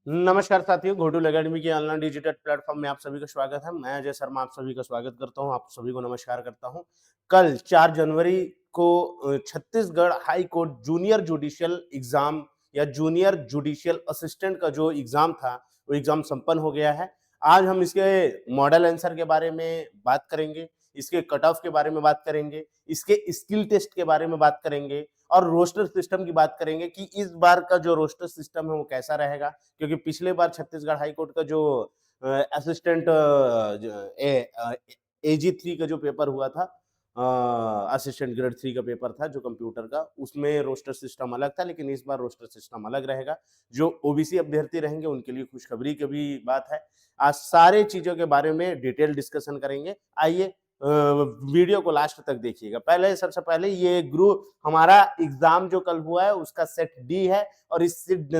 नमस्कार साथियों, घोटुल एकेडमी के ऑनलाइन डिजिटल प्लेटफॉर्म में आप सभी का स्वागत है। मैं अजय शर्मा आप सभी का स्वागत करता हूं, आप सभी को नमस्कार करता हूं। कल 4 जनवरी को Chhattisgarh high court junior judicial exam या जूनियर जुडिशियल असिस्टेंट का जो एग्जाम था, वो एग्जाम संपन्न हो गया है। आज हम इसके मॉडल आंसर के बारे में बात करेंगे, इसके कट ऑफ के बारे में बात करेंगे, इसके स्किल टेस्ट के बारे में बात करेंगे और रोस्टर सिस्टम की बात करेंगे कि इस बार का जो रोस्टर सिस्टम है वो कैसा रहेगा। क्योंकि पिछले बार छत्तीसगढ़ हाई कोर्ट का जो असिस्टेंट एजी 3 का जो पेपर हुआ था, असिस्टेंट ग्रेड 3 का पेपर था जो कंप्यूटर का, उसमें रोस्टर सिस्टम अलग था, लेकिन इस बार रोस्टर सिस्टम अलग रहेगा। जो ओबीसी अभ्यर्थी रहेंगे उनके लिए खुशखबरी की भी बात है। आज सारे चीजों के बारे में डिटेल डिस्कशन करेंगे। आइए वीडियो को लास्ट तक देखिएगा। पहले सबसे पहले ये ग्रुप हमारा एग्जाम जो कल हुआ है उसका सेट डी है और इस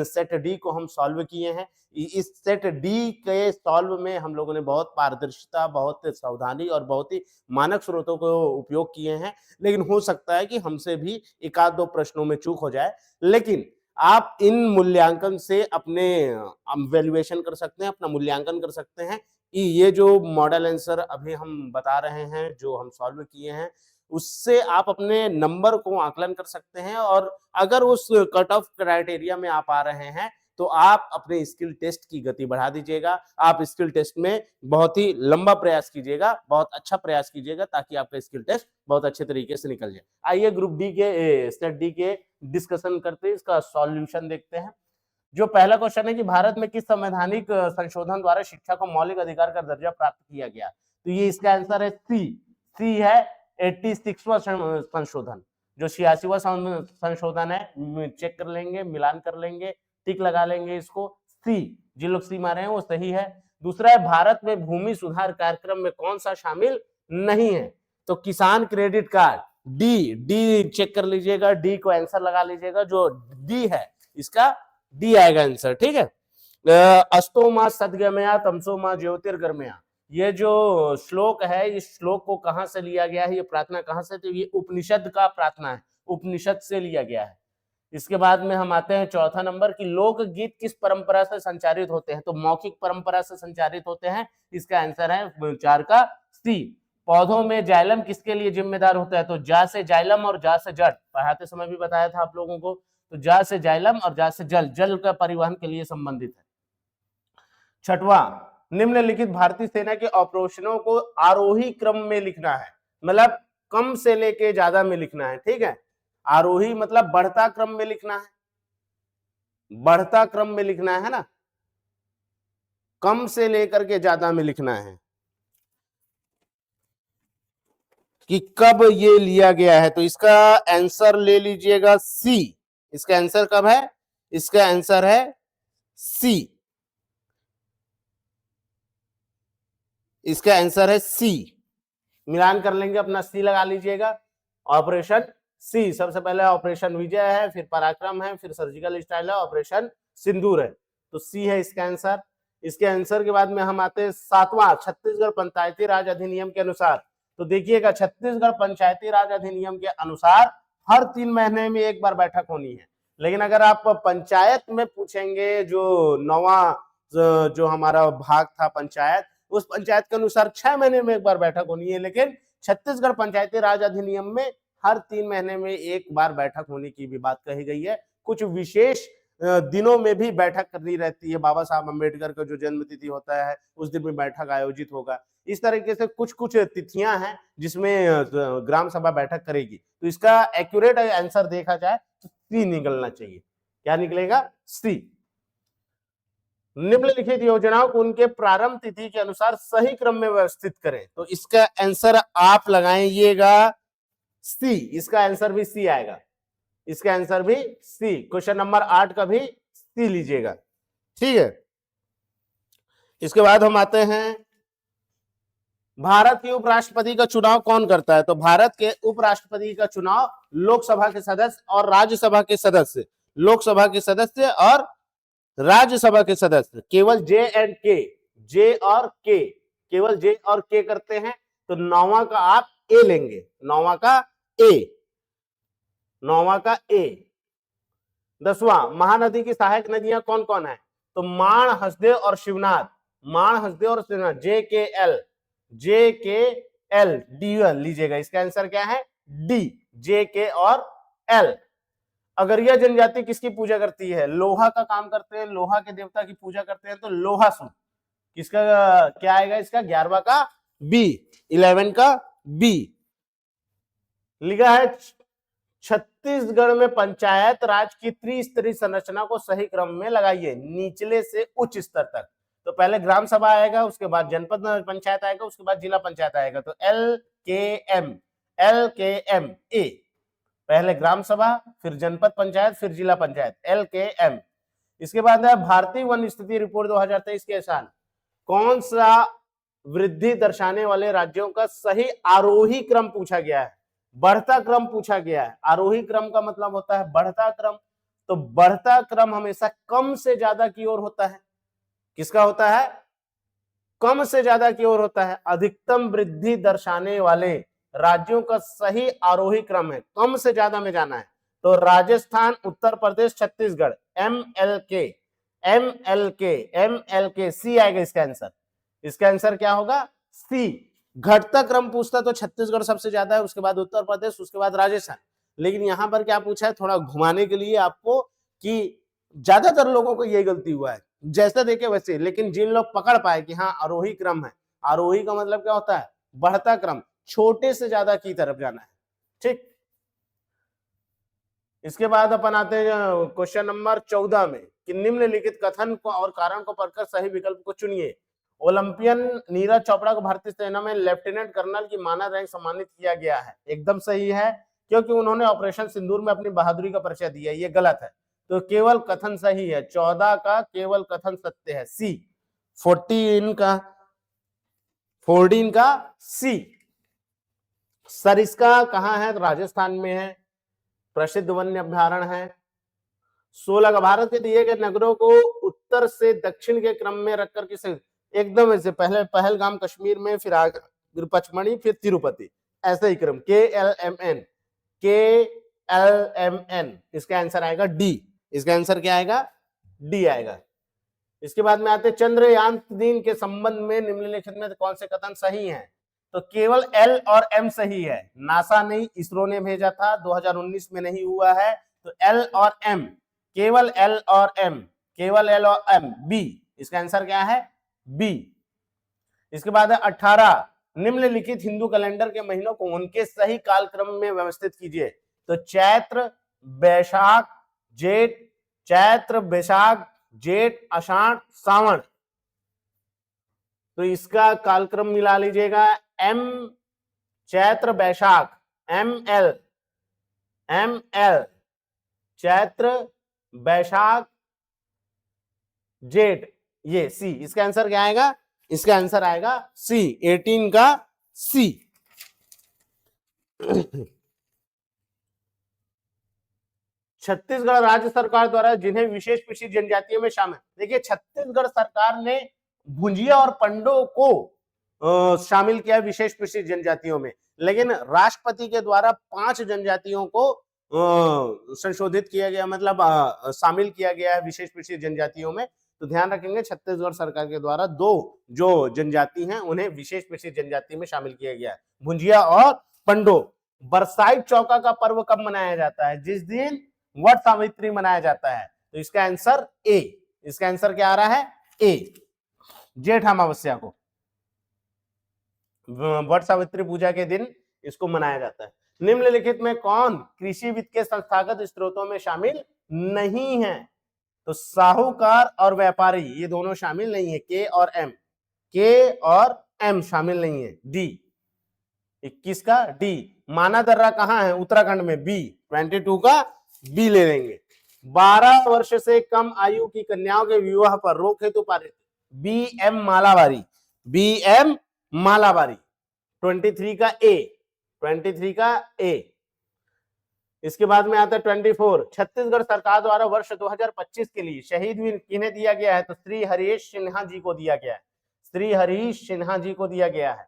सेट डी को हम सॉल्व किए हैं। इस सेट डी के सॉल्व में हम लोगों ने बहुत पारदर्शिता, बहुत सावधानी और बहुत ही मानक स्रोतों को उपयोग किए हैं। लेकिन हो सकता है कि हमसे भी एक आध दो प्रश्नों में चूक हो जाए, लेकिन आप इन मूल्यांकन से अपने वैल्यूएशन कर सकते हैं, अपना मूल्यांकन कर सकते हैं कि ये जो मॉडल आंसर अभी हम बता रहे हैं, जो हम सॉल्व किए हैं, उससे आप अपने नंबर को आकलन कर सकते हैं। और अगर उस कट ऑफ क्राइटेरिया में आप आ रहे हैं तो आप अपने स्किल टेस्ट की गति बढ़ा दीजिएगा। आप स्किल टेस्ट में बहुत ही लंबा प्रयास कीजिएगा, बहुत अच्छा प्रयास कीजिएगा, ताकि आपका स्किल टेस्ट बहुत अच्छे तरीके से निकल जाए। आइए ग्रुप डी के सेट डी के डिस्कशन करते हैं, इसका सॉल्यूशन देखते हैं। जो पहला क्वेश्चन है कि भारत में किस संवैधानिक संशोधन द्वारा शिक्षा को मौलिक अधिकार का दर्जा प्राप्त किया गया, तो ये इसका आंसर है सी है 86वां संशोधन। जो 86वां संशोधन है, चेक कर लेंगे, मिलान कर लेंगे, टिक लगा लेंगे इसको। सी, जिन लोग सी मारे हैं वो सही है। दूसरा है भारत में भूमि सुधार कार्यक्रम में कौन सा शामिल नहीं है, तो किसान क्रेडिट कार्ड। डी चेक कर लीजिएगा, डी को आंसर लगा लीजिएगा। जो डी है इसका डी आएगा आंसर, ठीक है। अस्तो मां सदगमया तमसो मां ज्योतिर्गमया, ये जो श्लोक है, इस श्लोक को कहां से लिया गया है, ये प्रार्थना कहां से, तो ये उपनिषद का प्रार्थना है, उपनिषद से लिया गया है। इसके बाद में हम आते हैं चौथा नंबर की लोकगीत किस परंपरा से संचारित होते हैं, तो मौखिक परंपरा से संचारित होते हैं। इसका आंसर है 4 का सी। पौधों में जाइलम किसके लिए जिम्मेदार होता है, तो जा से जाइलम और जा से जड़, पढ़ाते समय भी बताया था आप लोगों को। तो जा से जाइलम और जा से जल, जल का परिवहन के लिए संबंधित है। छठवां, निम्नलिखित भारतीय सेना के ऑपरेशनों को आरोही क्रम में लिखना है, मतलब कम से लेके ज्यादा में लिखना है, ठीक है। आरोही मतलब बढ़ता क्रम में लिखना है, बढ़ता क्रम में लिखना है ना, कम से लेकर के ज्यादा में लिखना है कि कब ये लिया गया है। तो इसका आंसर ले लीजिएगा सी। इसका आंसर कब है, इसका आंसर है सी। इसका आंसर है सी। मिलान कर लेंगे, अपना सी लगा लीजिएगा। ऑपरेशन सी, सबसे पहले ऑपरेशन विजय है, फिर पराक्रम है, फिर सर्जिकल स्टाइल है, ऑपरेशन सिंदूर है। तो सी है इसका आंसर। इसके आंसर के बाद में हम आते हैं सातवां, छत्तीसगढ़ पंचायती राज अधिनियम के अनुसार। तो देखिएगा, छत्तीसगढ़ पंचायती राज अधिनियम के अनुसार हर 3 महीने में एक बार बैठक होनी है। लेकिन अगर आप पंचायत में पूछेंगे, जो नवा जो हमारा भाग था पंचायत, उस पंचायत के अनुसार 6 महीने में एक बार बैठक होनी है। लेकिन छत्तीसगढ़ पंचायती राज अधिनियम में हर 3 महीने में एक बार बैठक होने की भी बात कही गई है। कुछ विशेष दिनों में भी बैठक करनी रहती है। बाबा साहब अम्बेडकर का जो जन्म तिथि होता है उस दिन भी बैठक आयोजित होगा। इस तरीके से कुछ कुछ तिथियां हैं जिसमें ग्राम सभा बैठक करेगी। तो इसका एक्यूरेट आंसर देखा जाए तो सी निकलना चाहिए। क्या निकलेगा, सी। निम्नलिखित योजनाओं को उनके प्रारंभ तिथि के अनुसार सही क्रम में व्यवस्थित करें, तो इसका आंसर आप लगाइएगा सी। इसका आंसर भी सी आएगा, इसका आंसर भी सी। क्वेश्चन नंबर 8 का भी सी लीजिएगा, ठीक है। इसके बाद हम आते हैं, भारत के उपराष्ट्रपति का चुनाव कौन करता है, तो भारत के उपराष्ट्रपति का चुनाव लोकसभा के सदस्य और राज्यसभा के सदस्य, लोकसभा के सदस्य और राज्यसभा के सदस्य, केवल जे एंड के, जे और के, केवल जे और के करते हैं। तो 9वां का आप ए लेंगे, 9वां का ए, 9वां का ए। 10वां, महानदी की सहायक नदियां कौन कौन है, तो माण, हसदेव और शिवनाथ, माण, हसदेव और शिवनाथ, JKL डीएल लीजिएगा। इसका आंसर क्या है? डी, JK और L। अगरिया जनजाति किसकी पूजा करती है? लोहा का काम करते हैं, लोहा के देवता की पूजा करते हैं, तो लोहासुर। किसका क्या आएगा? इसका 11वां का बी, 11 का बी। लिखा है छत्तीसगढ़ में पंचायत राज की त्रिस्तरीय संरचना को सही क्रम में लगाइए निचले से उच्च स्तर तक। तो पहले ग्राम सभा आएगा, उसके बाद जनपद पंचायत आएगा, उसके बाद जिला पंचायत आएगा। तो LKM ए, पहले ग्राम सभा, फिर जनपद पंचायत, फिर जिला पंचायत, LKM। इसके बाद है भारतीय वन स्थिति रिपोर्ट 2023 के अनुसार कौन सा वृद्धि दर्शाने वाले राज्यों का सही आरोही क्रम पूछा गया है? बढ़ता क्रम पूछा गया है। आरोही क्रम का मतलब होता है बढ़ता क्रम, तो बढ़ता क्रम हमेशा कम से ज्यादा की ओर होता है। किसका होता है? कम से ज्यादा की ओर होता है। अधिकतम वृद्धि दर्शाने वाले राज्यों का सही आरोही क्रम है, कम से ज्यादा में जाना है। तो राजस्थान, उत्तर प्रदेश, छत्तीसगढ़, MLK सी आएगा इसका आंसर। इसका आंसर क्या होगा? सी। घटता क्रम पूछता तो छत्तीसगढ़ सबसे ज्यादा है, उसके बाद उत्तर प्रदेश, उसके बाद राजस्थान। लेकिन यहां पर क्या पूछा है, थोड़ा घुमाने के लिए आपको, कि ज्यादातर लोगों को यही गलती हुआ है, जैसा देखे वैसे। लेकिन जिन लोग पकड़ पाए कि हाँ आरोही क्रम है, आरोही का मतलब क्या होता है? बढ़ता क्रम, छोटे से ज्यादा की तरफ जाना है। ठीक, इसके बाद अपन आते हैं क्वेश्चन नंबर 14 में, कि निम्नलिखित कथन को और कारण को पढ़कर सही विकल्प को चुनिए। ओलंपियन नीरज चोपड़ा को भारतीय सेना में लेफ्टिनेंट कर्नल की मानद रैंक सम्मानित किया गया है। एकदम सही है, क्योंकि उन्होंने ऑपरेशन सिंदूर में अपनी बहादुरी का परिचय दिया। ये गलत है, तो केवल कथन सही है। 14 का केवल कथन सत्य है, सी। 14 का सी। सरिस्का कहाँ है? राजस्थान में है, प्रसिद्ध वन्य अभ्यारण्य है। 16 का भारत के दिए गए नगरों को उत्तर से दक्षिण के क्रम में रखकर किसे? एकदम ऐसे, पहले पहलगाम कश्मीर में, फिर आगरा, फिर पचमढ़ी, फिर तिरुपति, ऐसे ही क्रम। KLMN। इसका आंसर आएगा डी। इसका आंसर क्या आएगा? डी आएगा। इसके बाद में आते चंद्रयान 3 के संबंध में निम्नलिखित में कौन से कथन सही हैं? तो केवल L और M सही है। नासा नहीं, इसरो ने भेजा था, 2019 में नहीं हुआ है। तो L और M, केवल L और M, केवल L और M, बी। इसका आंसर क्या है? बी। इसके बाद है 18, निम्नलिखित हिंदू कैलेंडर के महीनों को उनके सही कालक्रम में व्यवस्थित कीजिए। तो चैत्र, बैशाख, जेठ, चैत्र, बैशाख, जेठ, आषाढ़, सावन। तो इसका कालक्रम मिला लीजिएगा। M चैत्र बैशाख, ML चैत्र बैशाख जेठ, ये सी। इसका आंसर क्या आएगा? इसका आंसर आएगा सी, 18 का सी। छत्तीसगढ़ राज्य सरकार द्वारा जिन्हें विशेष पिछड़ी जनजातियों में शामिल, देखिए छत्तीसगढ़ सरकार ने भुंजिया और पंडो को शामिल किया विशेष पिछड़ी जनजातियों में, लेकिन राष्ट्रपति के द्वारा 5 जनजातियों को संशोधित किया गया, मतलब शामिल किया गया है विशेष पिछड़ी जनजातियों में। तो ध्यान रखेंगे, छत्तीसगढ़ सरकार के द्वारा 2 जो जनजाति हैं उन्हें विशेष पिछड़ी जनजाति में शामिल किया गया है, भुंजिया और पंडो। बरसाइत चौका का पर्व कब मनाया जाता है? जिस दिन वट सावित्री मनाया जाता है। तो इसका आंसर ए। इसका आंसर क्या आ रहा है? ए, जेठ अमावस्या को, वट सावित्री पूजा के दिन इसको मनाया जाता है। निम्नलिखित में कौन कृषि वित्त के संस्थागत स्रोतों में शामिल नहीं है? तो साहूकार और व्यापारी, ये दोनों शामिल नहीं है। के और एम शामिल नहीं है। डी 21 का डी। माना दर्रा कहां है? उत्तराखंड में, बी। 22 का बी ले लेंगे। 12 वर्ष से कम आयु की कन्याओं के विवाह पर रोक हेतु पारित BM मालाबारी। 23 का ए। इसके बाद में आता है 24, छत्तीसगढ़ सरकार द्वारा वर्ष 2025 के लिए शहीद वीर किन्हें दिया गया है? तो श्री हरीश सिन्हा जी को दिया गया है। श्री हरीश सिन्हा जी को दिया गया है,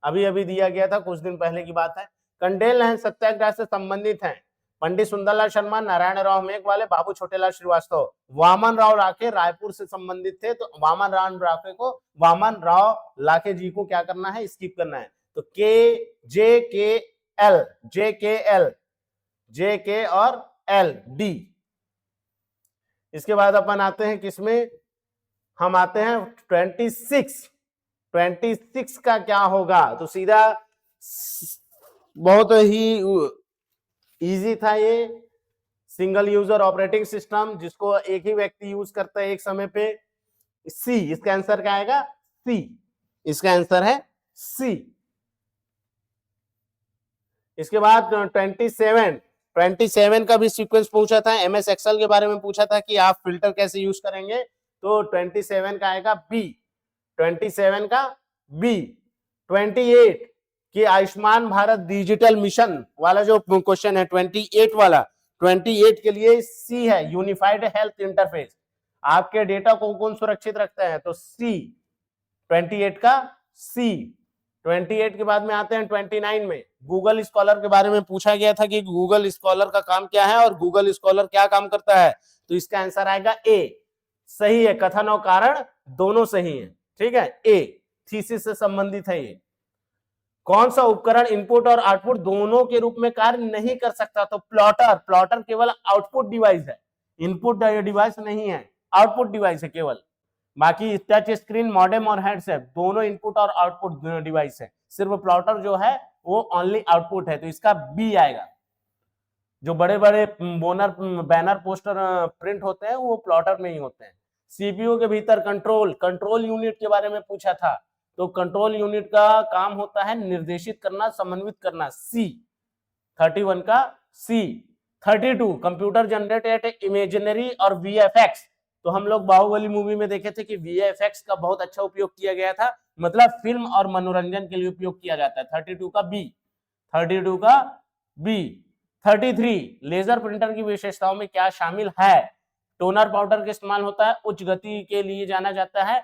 अभी दिया गया था, कुछ दिन पहले की बात है। कंडेल नहर सत्याग्रह से संबंधित है पंडित सुंदरलाल शर्मा, नारायण राव मेघवाले, बाबू छोटेलाल श्रीवास्तव। वामन राव लाखे रायपुर से संबंधित थे, तो वामन राव लाखे जी को क्या करना है, स्किप करना है। तो जे के और एल डी। इसके बाद अपन आते हैं किसमें, हम आते हैं 26 का क्या होगा। तो सीधा बहुत ही इजी था ये, सिंगल यूजर ऑपरेटिंग सिस्टम जिसको एक ही व्यक्ति यूज करता है एक समय पे। सी, इसका आंसर क्या आएगा, सी, इसका आंसर है सी। इसके बाद 27 का भी सीक्वेंस पूछा था, MS एक्सेल के बारे में पूछा था कि आप फिल्टर कैसे यूज करेंगे। तो 27 का आएगा बी, 27 का बी। 28 कि आयुष्मान भारत डिजिटल मिशन वाला जो क्वेश्चन है 28 वाला, 28 के लिए सी है, यूनिफाइड हेल्थ इंटरफेस। आपके डेटा को कौन सुरक्षित रखता है, तो सी, 28 का सी। 28 के बाद में आते हैं 29 में, गूगल स्कॉलर के बारे में पूछा गया था कि गूगल स्कॉलर का काम क्या है और गूगल स्कॉलर क्या काम करता है। तो इसका आंसर आएगा ए, सही है, कथन और कारण दोनों सही है, ठीक है, ए, थीसिस से संबंधित है ये। कौन सा उपकरण इनपुट और आउटपुट दोनों के रूप में कार्य नहीं कर सकता, तो प्लॉटर केवल आउटपुट डिवाइस है, इनपुट डिवाइस नहीं है, आउटपुट डिवाइस है केवल। बाकी टच स्क्रीन, मॉडेम और हेडसेट दोनों इनपुट और आउटपुट डिवाइस है, सिर्फ प्लॉटर जो है वो ओनली आउटपुट है। तो इसका बी आएगा। जो बड़े बड़े बैनर पोस्टर प्रिंट होते हैं वो प्लॉटर में ही होते हैं। सीपीयू के भीतर कंट्रोल यूनिट के बारे में पूछा था, तो कंट्रोल यूनिट का काम होता है निर्देशित करना, समन्वित करना, सी, 31 का सी। 32 कंप्यूटर जनरेटेड इमेजिनरी और VFX। तो हम लोग बाहुबली मूवी में देखे थे कि VFX का बहुत अच्छा उपयोग किया गया था, मतलब फिल्म और मनोरंजन के लिए उपयोग किया जाता है। 32 का बी, 32 का बी। 33 लेजर प्रिंटर की विशेषताओं में क्या शामिल है, टोनर पाउडर का इस्तेमाल होता है, उच्च गति के लिए जाना जाता है,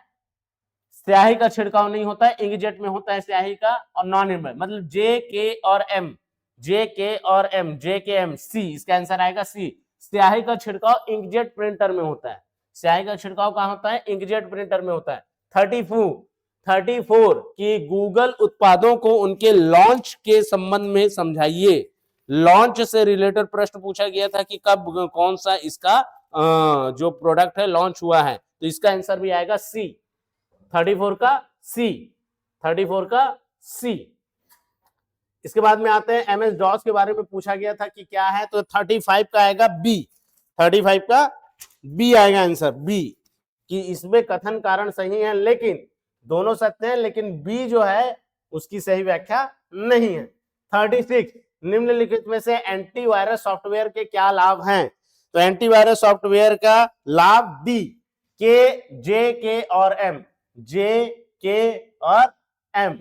स्याही का छिड़काव नहीं होता है, इंकजेट में होता है स्याही का, और नॉन इनर, मतलब जे के और एम, सी, इसका आंसर आएगा सी। स्याही का छिड़काव इंकजेट प्रिंटर में होता है, स्याही का छिड़काव कहां होता है, इंकजेट प्रिंटर में होता है। 34 कि गूगल उत्पादों को उनके लॉन्च के संबंध में समझाइए। लॉन्च से रिलेटेड प्रश्न पूछा गया था कि कब कौन सा इसका जो प्रोडक्ट है लॉन्च हुआ है, तो इसका आंसर भी आएगा सी, 34 का सी, 34 का सी। इसके बाद में आते हैं MS DOS के बारे में पूछा गया था कि क्या है, तो 35 का आएगा बी, 35 का बी आएगा आंसर, बी, कि इसमें कथन कारण सही है, लेकिन दोनों सत्य हैं, लेकिन बी जो है उसकी सही व्याख्या नहीं है। 36 निम्नलिखित में से एंटीवायरस सॉफ्टवेयर के क्या लाभ हैं, तो एंटीवायरस सॉफ्टवेयर का लाभ डी, के, जे के और एम,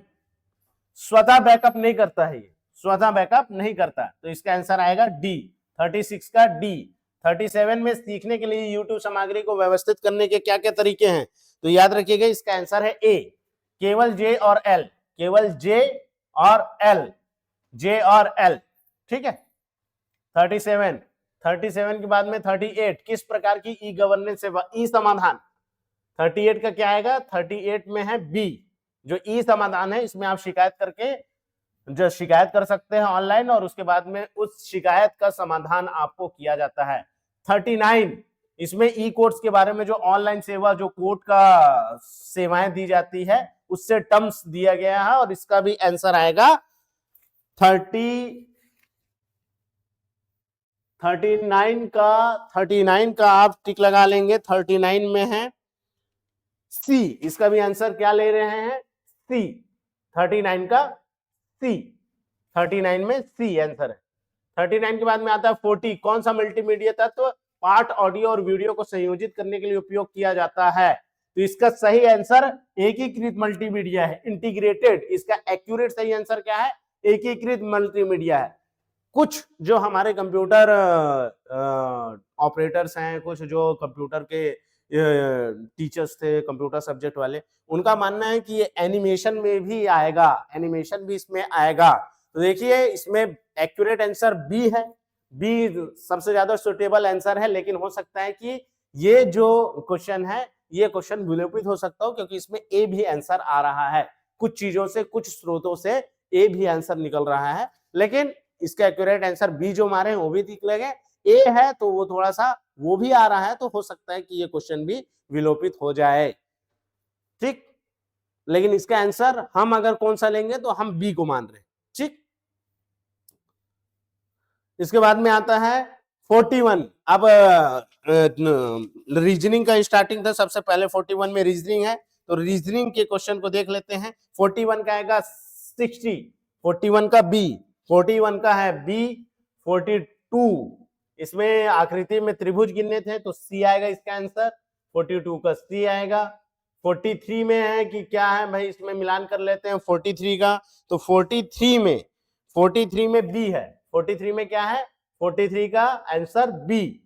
स्वतः बैकअप नहीं करता है, ये स्वतः बैकअप नहीं करता, तो इसका आंसर आएगा डी, 36 का डी। 37 में सीखने के लिए YouTube सामग्री को व्यवस्थित करने के क्या क्या तरीके हैं, तो याद रखिएगा इसका आंसर है ए, केवल जे और एल, केवल जे और एल, ठीक है। 37 के बाद में 38 किस प्रकार की ई गवर्नेंस सेवा, ई समाधान, 38 का क्या आएगा, 38 में है बी, जो ई समाधान है, इसमें आप शिकायत करके जो शिकायत कर सकते हैं ऑनलाइन, और उसके बाद में उस शिकायत का समाधान आपको किया जाता है। 39 इसमें ई कोर्ट्स के बारे में, जो ऑनलाइन सेवा, जो कोर्ट का सेवाएं दी जाती है, उससे टर्म्स दिया गया है, और इसका भी आंसर आएगा 39 का आप टिक लगा लेंगे, 39 में है सी, इसका भी आंसर क्या ले रहे हैं, सी, 39 का सी, 39 में सी आंसर है। 39 के बाद में आता है 40, कौन सा मल्टीमीडिया तत्व पाठ, ऑडियो और वीडियो को संयोजित करने के लिए उपयोग किया जाता है, तो इसका सही आंसर एकीकृत मल्टीमीडिया है, इंटीग्रेटेड। इसका एक्यूरेट सही आंसर क्या है, एकीकृत मल्टीमीडिया है। कुछ जो हमारे कंप्यूटर ऑपरेटर्स हैं, कुछ जो कंप्यूटर के टीचर्स थे कंप्यूटर सब्जेक्ट वाले, उनका मानना है कि ये एनिमेशन में भी आएगा, एनिमेशन भी इसमें आएगा। तो देखिए इसमें एक्यूरेट आंसर बी है, बी सबसे ज्यादा सुटेबल आंसर है, लेकिन हो सकता है कि ये जो क्वेश्चन है ये क्वेश्चन विलोपित हो सकता हो, क्योंकि इसमें ए भी आंसर आ रहा है, कुछ चीजों से, कुछ स्रोतों से ए भी आंसर निकल रहा है, लेकिन इसका एक्यूरेट आंसर बी जो मारे हैं वो भी ठीक लगे, ए है तो वो थोड़ा सा वो भी आ रहा है, तो हो सकता है कि ये क्वेश्चन भी विलोपित हो जाए, ठीक। लेकिन इसका आंसर हम अगर कौन सा लेंगे तो हम बी को मान रहे हैं, ठीक। इसके बाद में आता है 41। अब रीजनिंग का स्टार्टिंग था, सबसे पहले 41 में रीजनिंग है, तो रीजनिंग के क्वेश्चन को देख लेते हैं। 41 का आएगा 60, 41 का बी, 41 का है बी, 42 इसमें आकृति में त्रिभुज गिनने थे तो सी आएगा इसका आंसर, 42 का सी आएगा। 43 में है कि क्या है भाई, इसमें मिलान कर लेते हैं 43 का, तो 43 में बी है, 43 में क्या है, 43 का आंसर बी,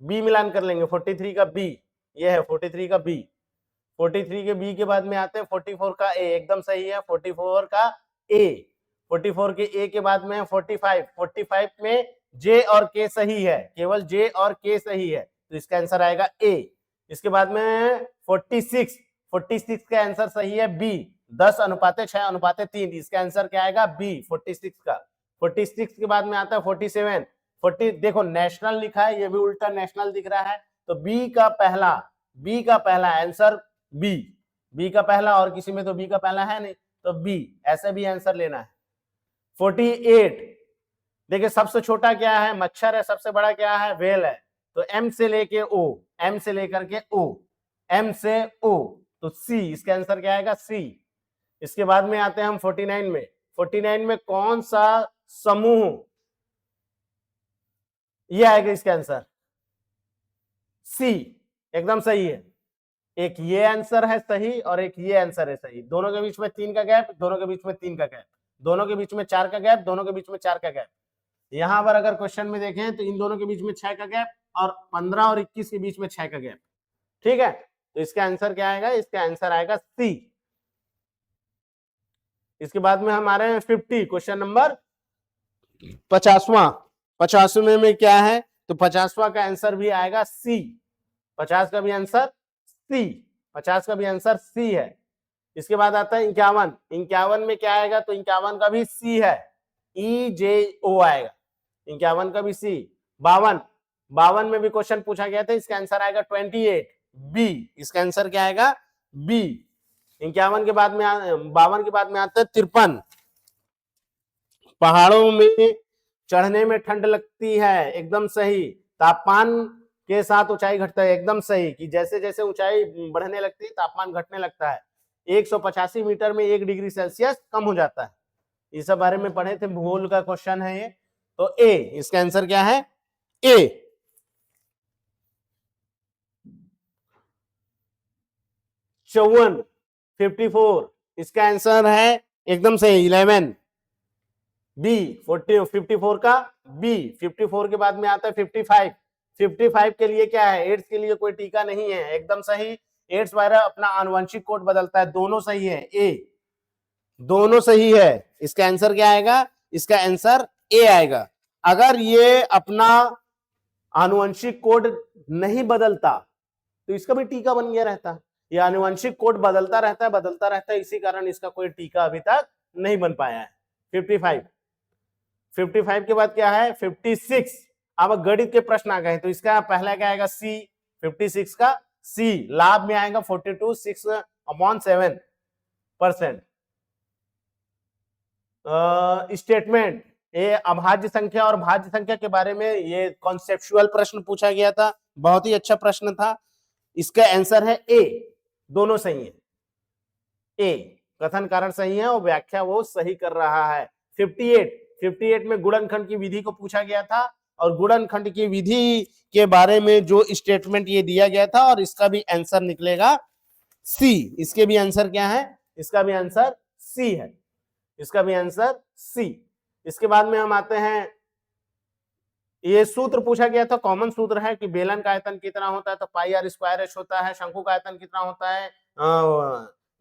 बी मिलान कर लेंगे, 43 का बी, ये है 43 का बी। 43 के बी के बाद में आते हैं 44 का ए, एकदम सही है, 44 का ए, 44 के ए के बाद में 45, 45 में जे और के सही है, केवल जे और के सही है, तो इसका आंसर आएगा ए। इसके बाद में 46, 46 का आंसर सही है बी, 10:6:3, इसका आंसर क्या आएगा बी, 46 का। 46 के बाद में आता है 47, 40 देखो नेशनल लिखा है, ये भी उल्टा नेशनल दिख रहा है, तो बी का पहला आंसर बी का पहला, और किसी में तो बी का पहला है नहीं, तो बी, ऐसे भी आंसर लेना है। 48 देखिए सबसे छोटा क्या है, मच्छर है, सबसे बड़ा क्या है, वेल है, तो एम से लेके ओ, एम से लेकर के ओ, एम से ओ, तो सी, इसका आंसर क्या आएगा सी। इसके बाद में आते हैं हम 49 में, 49 में कौन सा समूह, ये आएगा इसका आंसर सी, एकदम सही है। एक ये आंसर है सही और एक ये आंसर है सही, दोनों के बीच में 3 का गैप, दोनों के बीच में 3 का गैप, दोनों के बीच में 4 का गैप, दोनों के बीच में 4 का गैप। यहां पर अगर क्वेश्चन में देखें तो इन दोनों के बीच में 6 का गैप और 15 और 21 के बीच में 6 का गैप, ठीक है, तो इसका आंसर क्या आएगा, इसका आंसर आएगा सी। इसके बाद में हम आ रहे हैं 50, क्वेश्चन नंबर 50वां, 50वें में क्या है, तो 50वां का आंसर भी आएगा सी, 50 का भी आंसर सी, 50 का भी आंसर सी है। इसके बाद आता है 51, 51 में क्या आएगा, तो 51 का भी सी है, ई जे ओ आएगा, 51 का भी सी। 52 में भी क्वेश्चन पूछा गया था, इसका आंसर आएगा 28 बी, इसका आंसर क्या आएगा बी। 52 के बाद में 52 के बाद में आता है 53, पहाड़ों में चढ़ने में ठंड लगती है, एकदम सही, तापमान के साथ ऊंचाई घटता है, एकदम सही, कि जैसे जैसे ऊंचाई बढ़ने लगती है तापमान घटने लगता है, 185 मीटर में 1 डिग्री सेल्सियस कम हो जाता है, इस सब बारे में पढ़े थे, भूगोल का क्वेश्चन है ये, तो ए, इसका आंसर क्या है ए। 54, 54 इसका आंसर है एकदम सही 11 बी, 54 का बी। 54 के बाद में आता है 55, 55 के लिए क्या है, एड्स के लिए कोई टीका नहीं है, एकदम सही, एड्स वायरस अपना आनुवंशिक कोड बदलता है, दोनों सही है, ए, दोनों सही है, इसका आंसर क्या आएगा, इसका आंसर ए आएगा। अगर ये अपना आनुवंशिक कोड नहीं बदलता तो इसका भी टीका बन गया रहता, ये आनुवंशिक कोड बदलता रहता है, इसी कारण इसका कोई टीका अभी तक नहीं बन पाया है। 55 के बाद क्या है 56, अब गणित के प्रश्न आ गए, तो इसका पहला क्या आएगा सी, 56 का सी, लाभ में आएगा 42 6/7%। स्टेटमेंट, ये अभाज्य संख्या और भाज्य संख्या के बारे में ये कॉन्सेप्चुअल प्रश्न पूछा गया था, बहुत ही अच्छा प्रश्न था, इसका आंसर है ए, दोनों सही है, ए कथन कारण सही है और व्याख्या वो सही कर रहा है। 58 में गुणनखंड की विधि को पूछा गया था, और गुणनखंड की विधि के बारे में जो स्टेटमेंट ये दिया गया था, और इसका भी आंसर निकलेगा सी, इसके भी आंसर क्या है, इसका भी आंसर सी है, इसका भी आंसर सी। इसके बाद में हम आते हैं, ये सूत्र पूछा गया था, कॉमन सूत्र है कि बेलन का आयतन कितना होता है, तो पाई आर स्क्वायर एच होता है, शंकु का आयतन कितना होता है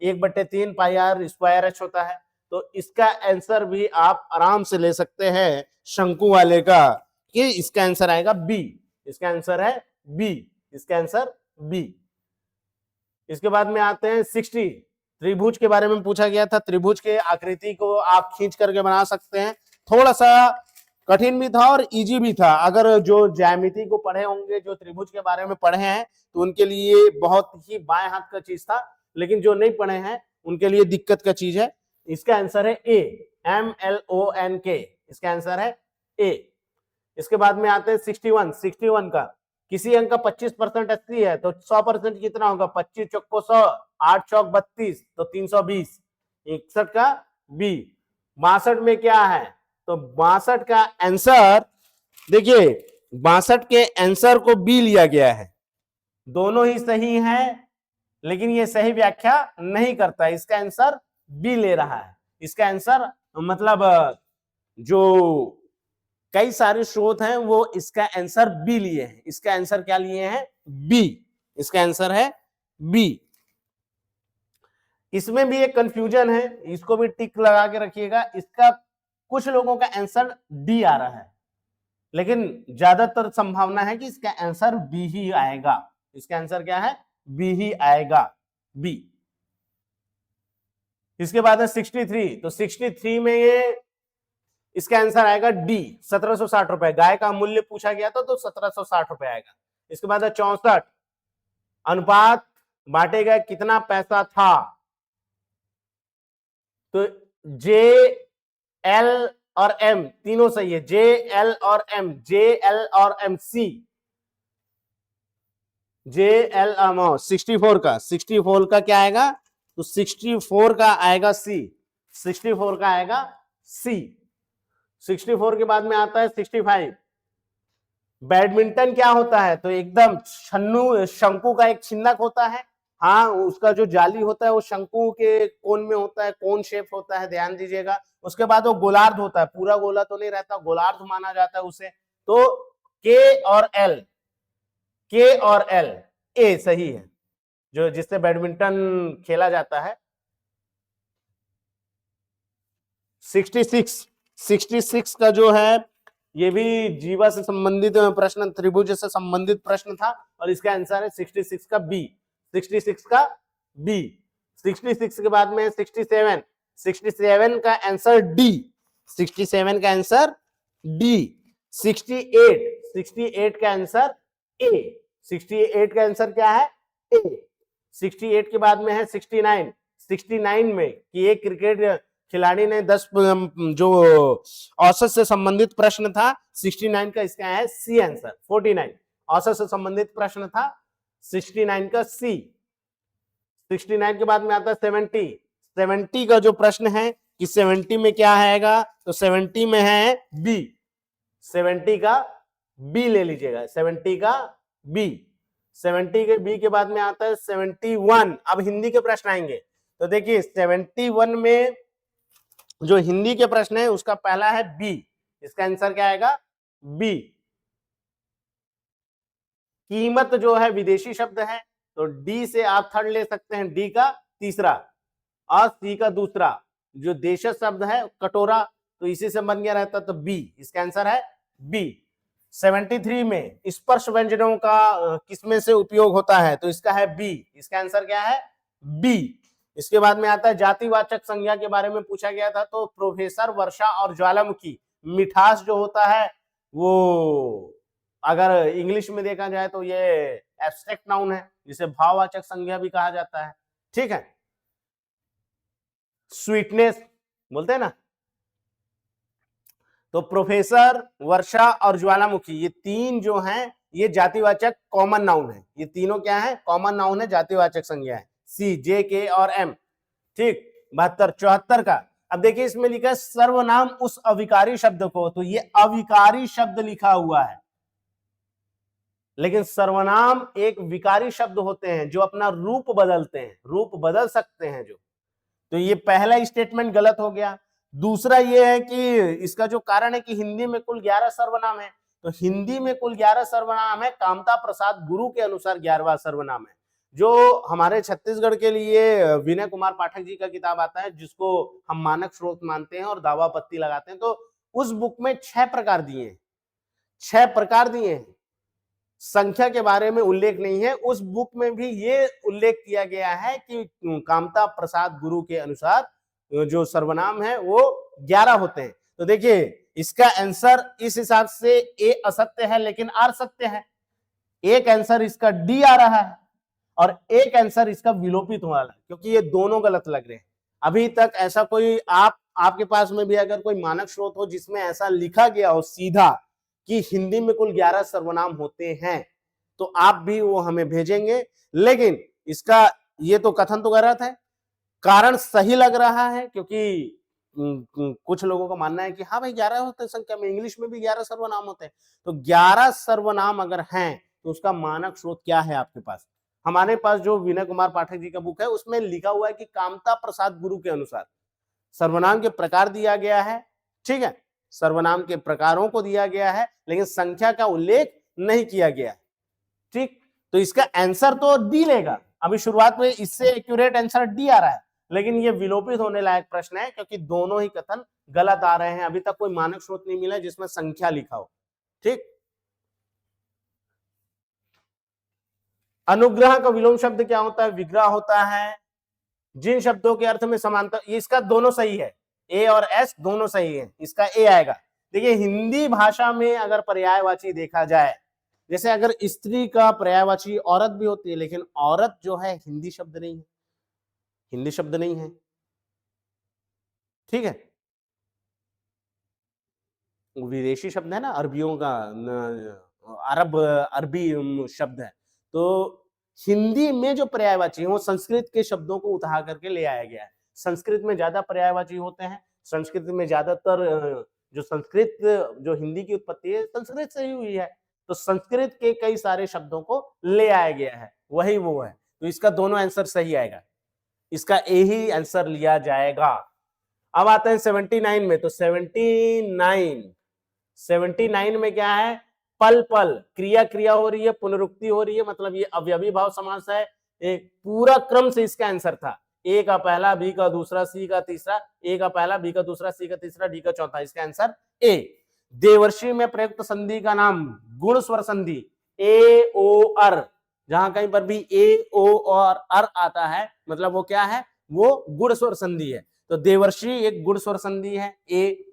1/3 पाई आर स्क्वायर एच होता है, तो इसका आंसर भी आप आराम से ले सकते हैं शंकु वाले का, कि इसका आंसर आएगा बी। इसका आंसर है बी, इसका आंसर बी। इसके बाद में आते हैं 60। त्रिभुज के बारे में पूछा गया था। त्रिभुज के आकृति को आप खींच करके बना सकते हैं। थोड़ा सा कठिन भी था और इजी भी था। अगर जो ज्यामिति को पढ़े होंगे, जो त्रिभुज के बारे में पढ़े हैं, तो उनके लिए बहुत ही बाएं हाथ का चीज था, लेकिन जो नहीं पढ़े हैं उनके लिए दिक्कत का चीज है। इसका आंसर है ए, MLONK, इसका आंसर है ए। इसके बाद में आते हैं 61 का। किसी अंक का 25% 80 है, तो 100% कितना होगा? 25 चौको 100, 8 चौक 32, तो 320। 61 का बी। 62 में क्या है? तो 62 का आंसर देखिए, 62 के आंसर को बी लिया गया है। दोनों ही सही हैं, लेकिन ये सही व्याख्या नहीं करता। इसका आंसर बी ले रहा है। इसका आंसर मतलब जो कई सारे स्रोत हैं वो इसका आंसर बी लिए हैं। इसका आंसर क्या लिए हैं? बी। इसका आंसर है बी। इसमें भी एक कंफ्यूजन है, इसको भी टिक लगा के रखिएगा। इसका कुछ लोगों का आंसर डी आ रहा है, लेकिन ज्यादातर संभावना है कि इसका आंसर बी ही आएगा। इसका आंसर क्या है? बी ही आएगा, बी। इसके बाद है 63। तो 63 में ये इसका आंसर आएगा डी, 1760 रुपए। गाय का मूल्य पूछा गया था, तो 1760 रुपए आएगा। इसके बाद है 64। अनुपात बांटे गए कितना पैसा था? तो जे, एल और एम तीनों सही है। जे, एल और एम, जे, एल और एम, सी, जे, एल, 64 का क्या आएगा? तो 64 का आएगा सी। 64 का आएगा सी। 64 के बाद में आता है 65। बैडमिंटन क्या होता है? तो एकदम शंकु का एक छिन्नक होता है। हाँ, उसका जो जाली होता है वो शंकु के कोन में होता है, कोन शेप होता है, ध्यान दीजिएगा। उसके बाद वो गोलार्ध होता है, पूरा गोला तो नहीं रहता, गोलार्ध माना जाता है उसे। तो के और एल, के और एल, ए सही है, जो जिससे बैडमिंटन खेला जाता है। 66 का जो है, ये भी जीवा से संबंधित प्रश्न, त्रिभुज से संबंधित प्रश्न था, और इसका आंसर है 66 का बी। 66 का बी। 66 के बाद में 67। 67 का आंसर डी। 67 का आंसर डी। 68 का आंसर ए। 68 का आंसर क्या है? ए। 68 के बाद में है 69। 69 में कि एक क्रिकेट खिलाड़ी ने 10 जो औसत से संबंधित प्रश्न था, 69 का इसका है सी आंसर। 49 औसत से संबंधित प्रश्न था, 69 का सी। 69 के बाद में आता है 70। 70 का जो प्रश्न है कि 70 में क्या आएगा? तो 70 में है बी। 70 का बी ले लीजिएगा, 70 का बी। 70 के बी के बाद में आता है 71। अब हिंदी के प्रश्न आएंगे। तो देखिए 71 में जो हिंदी के प्रश्न है उसका पहला है बी। इसका आंसर क्या आएगा? बी। कीमत जो है विदेशी शब्द है, तो डी से आप थर्ड ले सकते हैं, डी का तीसरा और सी का दूसरा। जो देश शब्द है कटोरा, तो इसी से बन गया रहता, तो बी। इसका आंसर है बी। 73 में स्पर्श व्यंजनों का किसमें से उपयोग होता है? तो इसका है बी। इसका आंसर क्या है? बी। इसके बाद में आता है जातिवाचक संज्ञा के बारे में पूछा गया था, तो प्रोफेसर, वर्षा और ज्वालामुखी। मिठास जो होता है वो अगर इंग्लिश में देखा जाए तो ये एब्स्ट्रैक्ट नाउन है, जिसे भाववाचक संज्ञा भी कहा जाता है। ठीक है। स्वीटनेस बोलते हैं ना, तो प्रोफेसर, वर्षा और ज्वालामुखी, ये तीन जो हैं ये जातिवाचक कॉमन नाउन है। ये तीनों क्या है? कॉमन नाउन है, जातिवाचक संज्ञा है। सी, जे, के और एम। ठीक। 72। 74 का, अब देखिए इसमें लिखा है सर्वनाम उस अविकारी शब्द को, तो ये अविकारी शब्द लिखा हुआ है, लेकिन सर्वनाम एक विकारी शब्द होते हैं जो अपना रूप बदलते हैं, रूप बदल सकते हैं जो। तो ये पहला स्टेटमेंट गलत हो गया। दूसरा ये है कि इसका जो कारण है कि हिंदी में कुल 11 सर्वनाम है, तो हिंदी में कुल 11 सर्वनाम है, कामता प्रसाद गुरु के अनुसार 11वां सर्वनाम है। जो हमारे छत्तीसगढ़ के लिए विनय कुमार पाठक जी का किताब आता है, जिसको हम मानक स्रोत मानते हैं और दावा पत्ती लगाते हैं, तो उस बुक में 6 प्रकार दिए हैं 6 प्रकार दिए हैं, संख्या के बारे में उल्लेख नहीं है। उस बुक में भी ये उल्लेख किया गया है कि कामता प्रसाद गुरु के अनुसार जो सर्वनाम है वो 11 होते हैं। तो देखिए इसका आंसर इस हिसाब से ए असत्य है लेकिन आर सत्य है। एक आंसर इसका डी आ रहा है और एक आंसर इसका विलोपित हो रहा है, क्योंकि ये दोनों गलत लग रहे हैं। अभी तक ऐसा कोई आपके पास में भी अगर कोई मानक स्रोत हो जिसमें ऐसा लिखा गया हो सीधा कि हिंदी में कुल 11 सर्वनाम होते हैं तो आप भी वो हमें भेजेंगे। लेकिन इसका ये तो कथन तो गलत है, कारण सही लग रहा है, क्योंकि कुछ लोगों का मानना है कि हाँ भाई 11 होते हैं संख्या में, इंग्लिश में भी 11 सर्वनाम होते हैं। तो 11 सर्वनाम अगर हैं तो उसका मानक स्रोत क्या है आपके पास? हमारे पास जो विनय कुमार पाठक जी का बुक है उसमें लिखा हुआ है कि कामता प्रसाद गुरु के अनुसार सर्वनाम के प्रकार दिया गया है, ठीक है, सर्वनाम के प्रकारों को दिया गया है लेकिन संख्या का उल्लेख नहीं किया गया है, ठीक। तो इसका आंसर तो डी लेगा। अभी शुरुआत में इससे एक्यूरेट आंसर डी आ रहा है, लेकिन ये विलोपित होने लायक प्रश्न है क्योंकि दोनों ही कथन गलत आ रहे हैं। अभी तक कोई मानक स्रोत नहीं मिला जिसमें संख्या लिखा हो, ठीक। अनुग्रह का विलोम शब्द क्या होता है? विग्रह होता है। जिन शब्दों के अर्थ में समानता, इसका दोनों सही है, ए और एस दोनों सही है, इसका ए आएगा। देखिए हिंदी भाषा में अगर पर्यायवाची देखा जाए, जैसे अगर स्त्री का पर्यायवाची औरत भी होती है, लेकिन औरत जो है हिंदी शब्द नहीं है, हिंदी शब्द नहीं है, ठीक है, विदेशी शब्द है ना, अरबियों का अरब अरबी शब्द है। तो हिंदी में जो पर्यायवाची है वो संस्कृत के शब्दों को उठा करके ले आया गया है। संस्कृत में ज्यादा पर्यायवाची होते हैं, संस्कृत में ज्यादातर जो संस्कृत जो हिंदी की उत्पत्ति है संस्कृत से ही हुई है, तो संस्कृत के कई सारे शब्दों को ले आया गया है, वही वो है। तो इसका दोनों आंसर सही आएगा, इसका ए ही आंसर लिया जाएगा। अब आते हैं 79 में। तो 79 में क्या है? पल पल, क्रिया क्रिया हो रही है, पुनरुक्ति हो रही है, मतलब ये अवयवी भाव समास है। एक पूरा क्रम से इसका आंसर था, ए का पहला, बी का दूसरा, सी का तीसरा, ए का पहला, बी का दूसरा, सी का तीसरा, डी का चौथा, इसका आंसर ए। देवर्षि में प्रयुक्त संधि का नाम गुण स्वर संधि, ए ओ अर। जहां कहीं पर भी ए ओ और अर आता है मतलब वो क्या है? वो गुण स्वर संधि है। तो देवर्षि एक गुण स्वर संधि है, ए।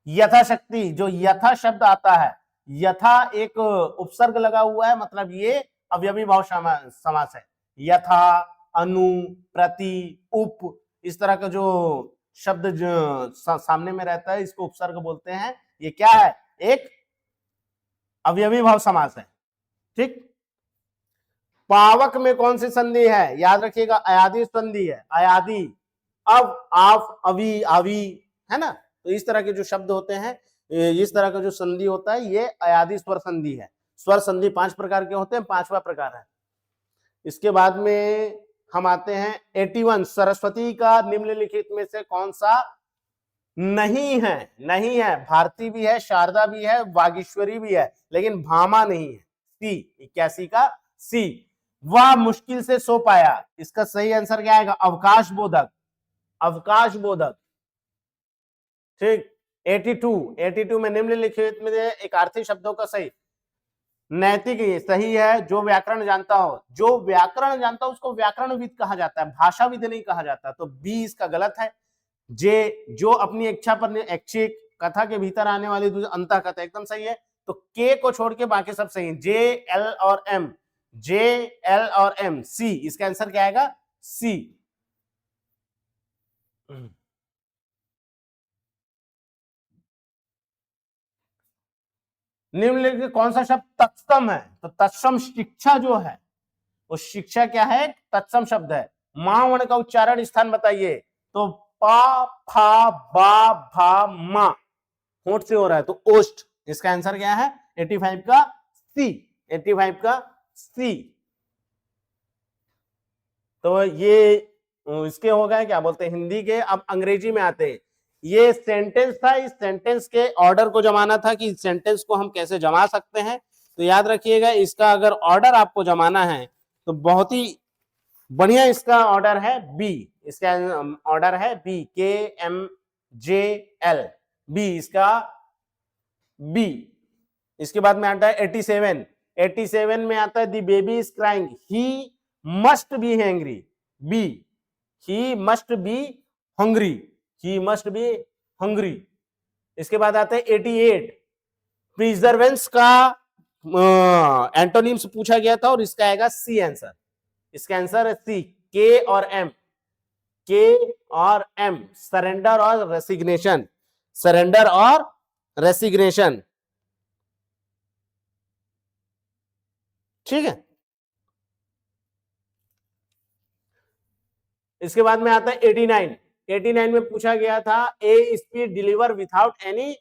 यथाशक्ति, जो यथा शब्द आता है, यथा एक उपसर्ग लगा हुआ है, मतलब ये अवयवी भाव समास है। यथा, अनु, प्रति, उप, इस तरह का जो शब्द जो सामने में रहता है इसको उपसर्ग बोलते हैं। ये क्या है? एक अवयवी भाव समास है, ठीक। पावक में कौन सी संधि है? याद रखिएगा, अयादी संधि है। अयादी, अब, आप, अवी, आवी, है ना। तो इस तरह के जो शब्द होते हैं, इस तरह का जो संधि होता है, ये अयादी स्वर संधि है। स्वर संधि 5 प्रकार के होते हैं, 5वां प्रकार है। इसके बाद में हम आते हैं 81, सरस्वती का निम्नलिखित में से कौन सा नहीं है? नहीं है, भारती भी है, शारदा भी है, वागीश्वरी भी है, लेकिन भामा नहीं है। सी, 81 का सी। वह मुश्किल से सो पाया, इसका सही आंसर क्या आएगा? अवकाश बोधक, अवकाश बोधक, ठीक। 82 में निम्नलिखित में एक आर्थी शब्दों का सही। नैतिक सही है, जो व्याकरण जानता हो, जो व्याकरण जानता हो उसको व्याकरणविद कहा जाता है, भाषाविद नहीं कहा जाता। तो बी इसका गलत है। जे, जो अपनी इच्छा पर ऐच्छिक, कथा के भीतर आने वाली अंतः कथा, एकदम सही है। तो के को छोड़ के बाकी सब सही है। जे, एल और एम, जे, एल और एम, सी, इसका आंसर क्या आएगा? सी। निम्नलिखित कौन सा शब्द तत्सम है? तो तत्सम शिक्षा जो है, वो शिक्षा क्या है? तत्सम शब्द है। मां वर्ण का उच्चारण स्थान बताइए। तो पा, फा, बा, भा, मा, होंठ से हो रहा है, तो ओष्ठ, इसका आंसर क्या है? 85 का सी, 85 का सी। तो ये इसके हो गए, क्या बोलते हैं हिंदी के। अब अंग्रेजी में आते हैं। ये सेंटेंस था, इस सेंटेंस के ऑर्डर को जमाना था कि इस सेंटेंस को हम कैसे जमा सकते हैं। तो याद रखिएगा, इसका अगर ऑर्डर आपको जमाना है तो बहुत ही बढ़िया इसका ऑर्डर है बी। इसका ऑर्डर है बी, KMJL, बी, इसका बी। इसके बाद में आता है 87। 87 में आता है the baby is crying, he must be hungry, B, he must be hungry, he must be hungry. इसके बाद आता है 88, प्रिजर्वेंस का एंटोनिम्स पूछा गया था और इसका आएगा सी आंसर। इसका आंसर है सी, के और एम, के और एम, सरेंडर और रेसिग्नेशन, सरेंडर और रेसिग्नेशन। ठीक है। इसके बाद में आता है 89। 89 में पूछा गया था a speech deliver without any